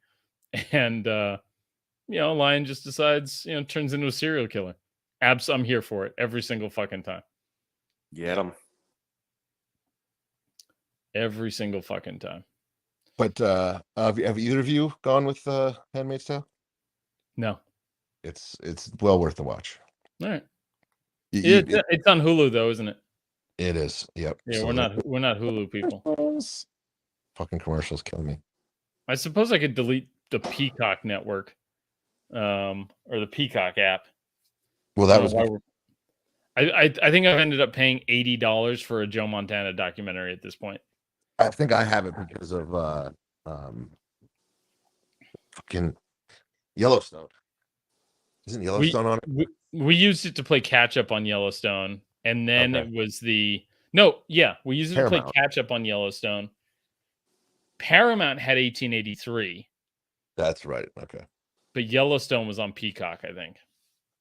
Speaker 3: And you know, a lion just decides, you know, turns into a serial killer. I'm here for it every single fucking time.
Speaker 4: Get him.
Speaker 3: Every single fucking time.
Speaker 5: But have either of you gone with Handmaid's Tale?
Speaker 3: No.
Speaker 5: It's well worth the watch.
Speaker 3: All right. It's on Hulu though, isn't it?
Speaker 5: It is. Yep.
Speaker 3: Yeah, so we're not Hulu people.
Speaker 5: Fucking commercials kill me.
Speaker 3: I suppose I could delete the Peacock network, or the Peacock app.
Speaker 5: Well, that was.
Speaker 3: I think I've ended up paying $80 for a Joe Montana documentary at this point.
Speaker 5: I think I have it because of fucking Yellowstone. Isn't Yellowstone on it?
Speaker 3: We used it to play catch up on Yellowstone, and then it was we used it to play catch up on Yellowstone, Paramount had 1883,
Speaker 5: That's right. Okay.
Speaker 3: but Yellowstone was on Peacock, I think.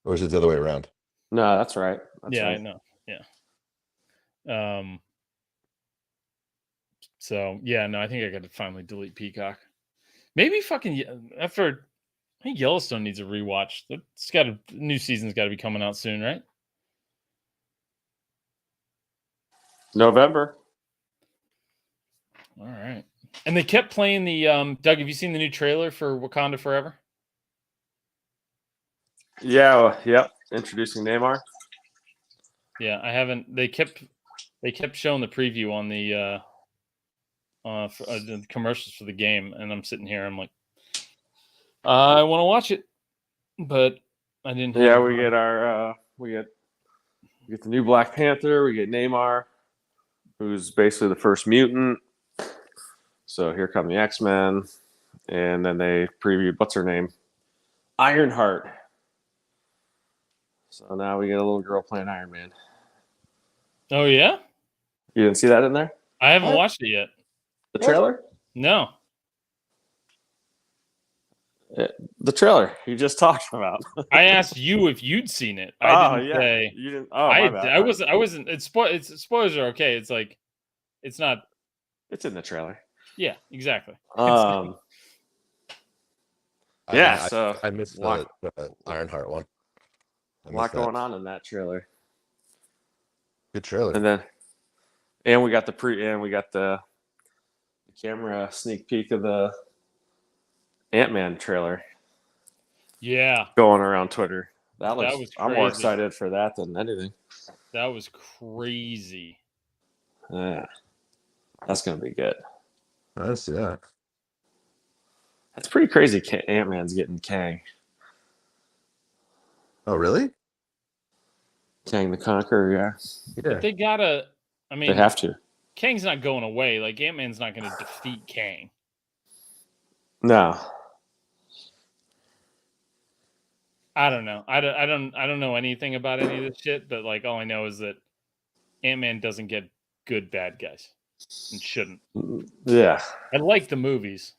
Speaker 5: Or is it the other way around?
Speaker 4: No, that's right. That's
Speaker 3: Yeah,
Speaker 4: right.
Speaker 3: I know. Yeah. So yeah, no, I think I got to finally delete Peacock. Maybe fucking after. I think Yellowstone needs a rewatch. It's got new season's got to be coming out soon, right?
Speaker 4: November.
Speaker 3: All right. And they kept playing the Doug, have you seen the new trailer for Wakanda Forever?
Speaker 4: Yeah. Yep. Introducing Neymar.
Speaker 3: Yeah, I haven't. They kept showing the preview on the commercials for the game, and I'm sitting here. I'm like, I want to watch it, but I didn't.
Speaker 4: Yeah, we get our we get the new Black Panther. We get Neymar, who's basically the first mutant. So here come the X-Men, and then they previewed what's her name, Ironheart. So now we get a little girl playing Iron Man.
Speaker 3: Oh yeah,
Speaker 4: You didn't see that in there?
Speaker 3: I haven't
Speaker 4: What?
Speaker 3: watched it yet.
Speaker 4: The trailer?
Speaker 3: No.
Speaker 4: The trailer you just talked about.
Speaker 3: I asked you if you'd seen it. I didn't say.
Speaker 4: You didn't. Oh, my bad.
Speaker 3: I wasn't. It's spoilers are okay. It's like, it's not.
Speaker 4: It's in the trailer.
Speaker 3: Yeah, exactly.
Speaker 5: I missed
Speaker 4: lot-
Speaker 5: the Ironheart one.
Speaker 4: a lot going on in that trailer.
Speaker 5: Good trailer.
Speaker 4: And we got the camera sneak peek of the Ant-Man trailer
Speaker 3: Yeah,
Speaker 4: going around Twitter.
Speaker 3: That was
Speaker 4: I'm more
Speaker 3: crazy.
Speaker 4: excited for that than anything.
Speaker 3: that was crazy.
Speaker 4: Yeah, that's gonna be good.
Speaker 5: I see that.
Speaker 4: That's pretty crazy. Ant-Man's getting Kang
Speaker 5: Oh, really?
Speaker 4: the Conqueror. Yeah,
Speaker 5: Yeah.
Speaker 3: They gotta. I mean,
Speaker 4: they have to.
Speaker 3: Kang's not going away. Like Ant-Man's not going to defeat Kang.
Speaker 4: No,
Speaker 3: I don't know. I don't know anything about any of this shit. But like, all I know is that Ant-Man doesn't get good bad guys and shouldn't.
Speaker 4: yeah,
Speaker 3: I like the movies,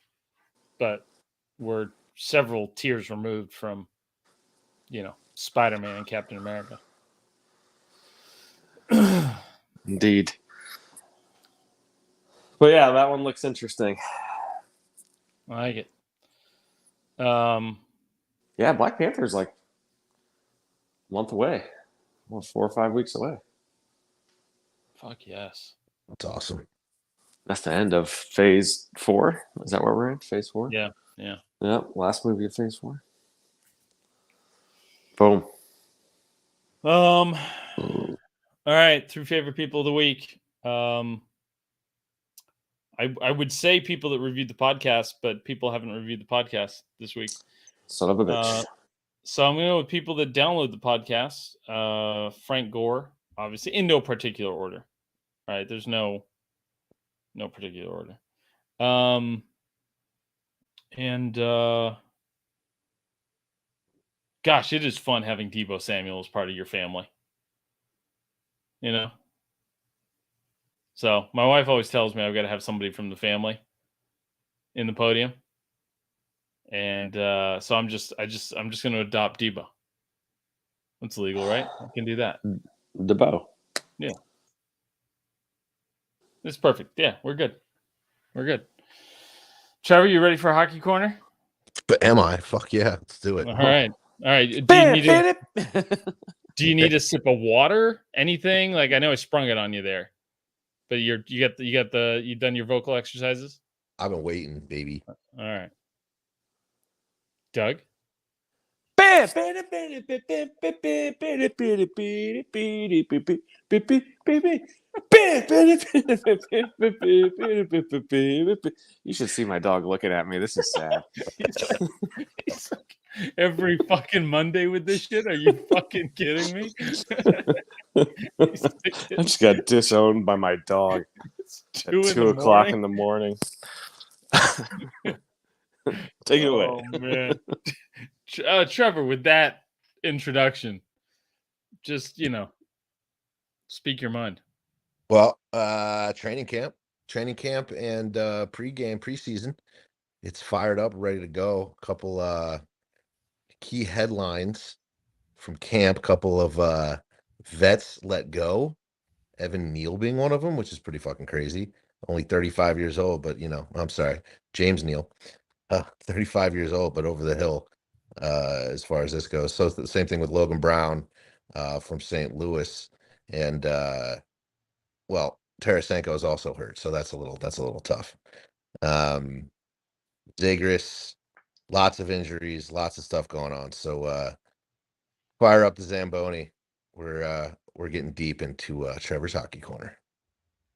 Speaker 3: but we're several tiers removed from, Spider-Man and Captain America.
Speaker 4: indeed. But yeah, that one looks interesting.
Speaker 3: I like it.
Speaker 4: Yeah, Black Panther's like a month away. Well, 4 or 5 weeks away.
Speaker 3: Fuck yes.
Speaker 5: That's awesome.
Speaker 4: That's the end of Phase 4. Is that where we're in? Phase 4?
Speaker 3: Yeah.
Speaker 4: Yeah, last movie of Phase 4. Boom.
Speaker 3: All right, 3 favorite people of the week. I would say people that reviewed the podcast, but people haven't reviewed the podcast this week.
Speaker 4: Son of a bitch.
Speaker 3: So I'm going to go with people that download the podcast. Frank Gore, obviously, in no particular order. All right, there's no particular order. Gosh, it is fun having Deebo Samuel as part of your family. So my wife always tells me I've got to have somebody from the family in the podium. And so I'm just going to adopt Deebo. It's legal, right? I can do that.
Speaker 4: DeBow.
Speaker 3: Yeah. It's perfect. Yeah, we're good. Trevor, you ready for a hockey corner?
Speaker 5: But am I? Fuck yeah. Let's do it.
Speaker 3: All right. Do you need a sip of water? Anything? Like, I know I sprung it on you there, but you done your vocal exercises?
Speaker 5: I've been waiting, baby.
Speaker 3: All right. Doug?
Speaker 4: You should see my dog looking at me. This is sad.
Speaker 3: He's like, every fucking Monday with this shit? Are you fucking kidding me?
Speaker 4: I just got disowned by my dog at 2 o'clock in the morning. Take it away.
Speaker 3: Oh, man. Trevor, with that introduction, just, speak your mind.
Speaker 5: Well, training camp training camp and preseason. It's fired up, ready to go. A couple key headlines from camp. Couple of vets let go. Evan Neal being one of them, which is pretty fucking crazy. Only 35 years old, but I'm sorry, James Neal, 35 years old, but over the hill as far as this goes. So it's the same thing with Logan Brown from St. Louis, and well, Tarasenko is also hurt, so that's a little tough. Zagreus, lots of injuries, lots of stuff going on. So fire up the Zamboni. We're getting deep into Trevor's hockey corner.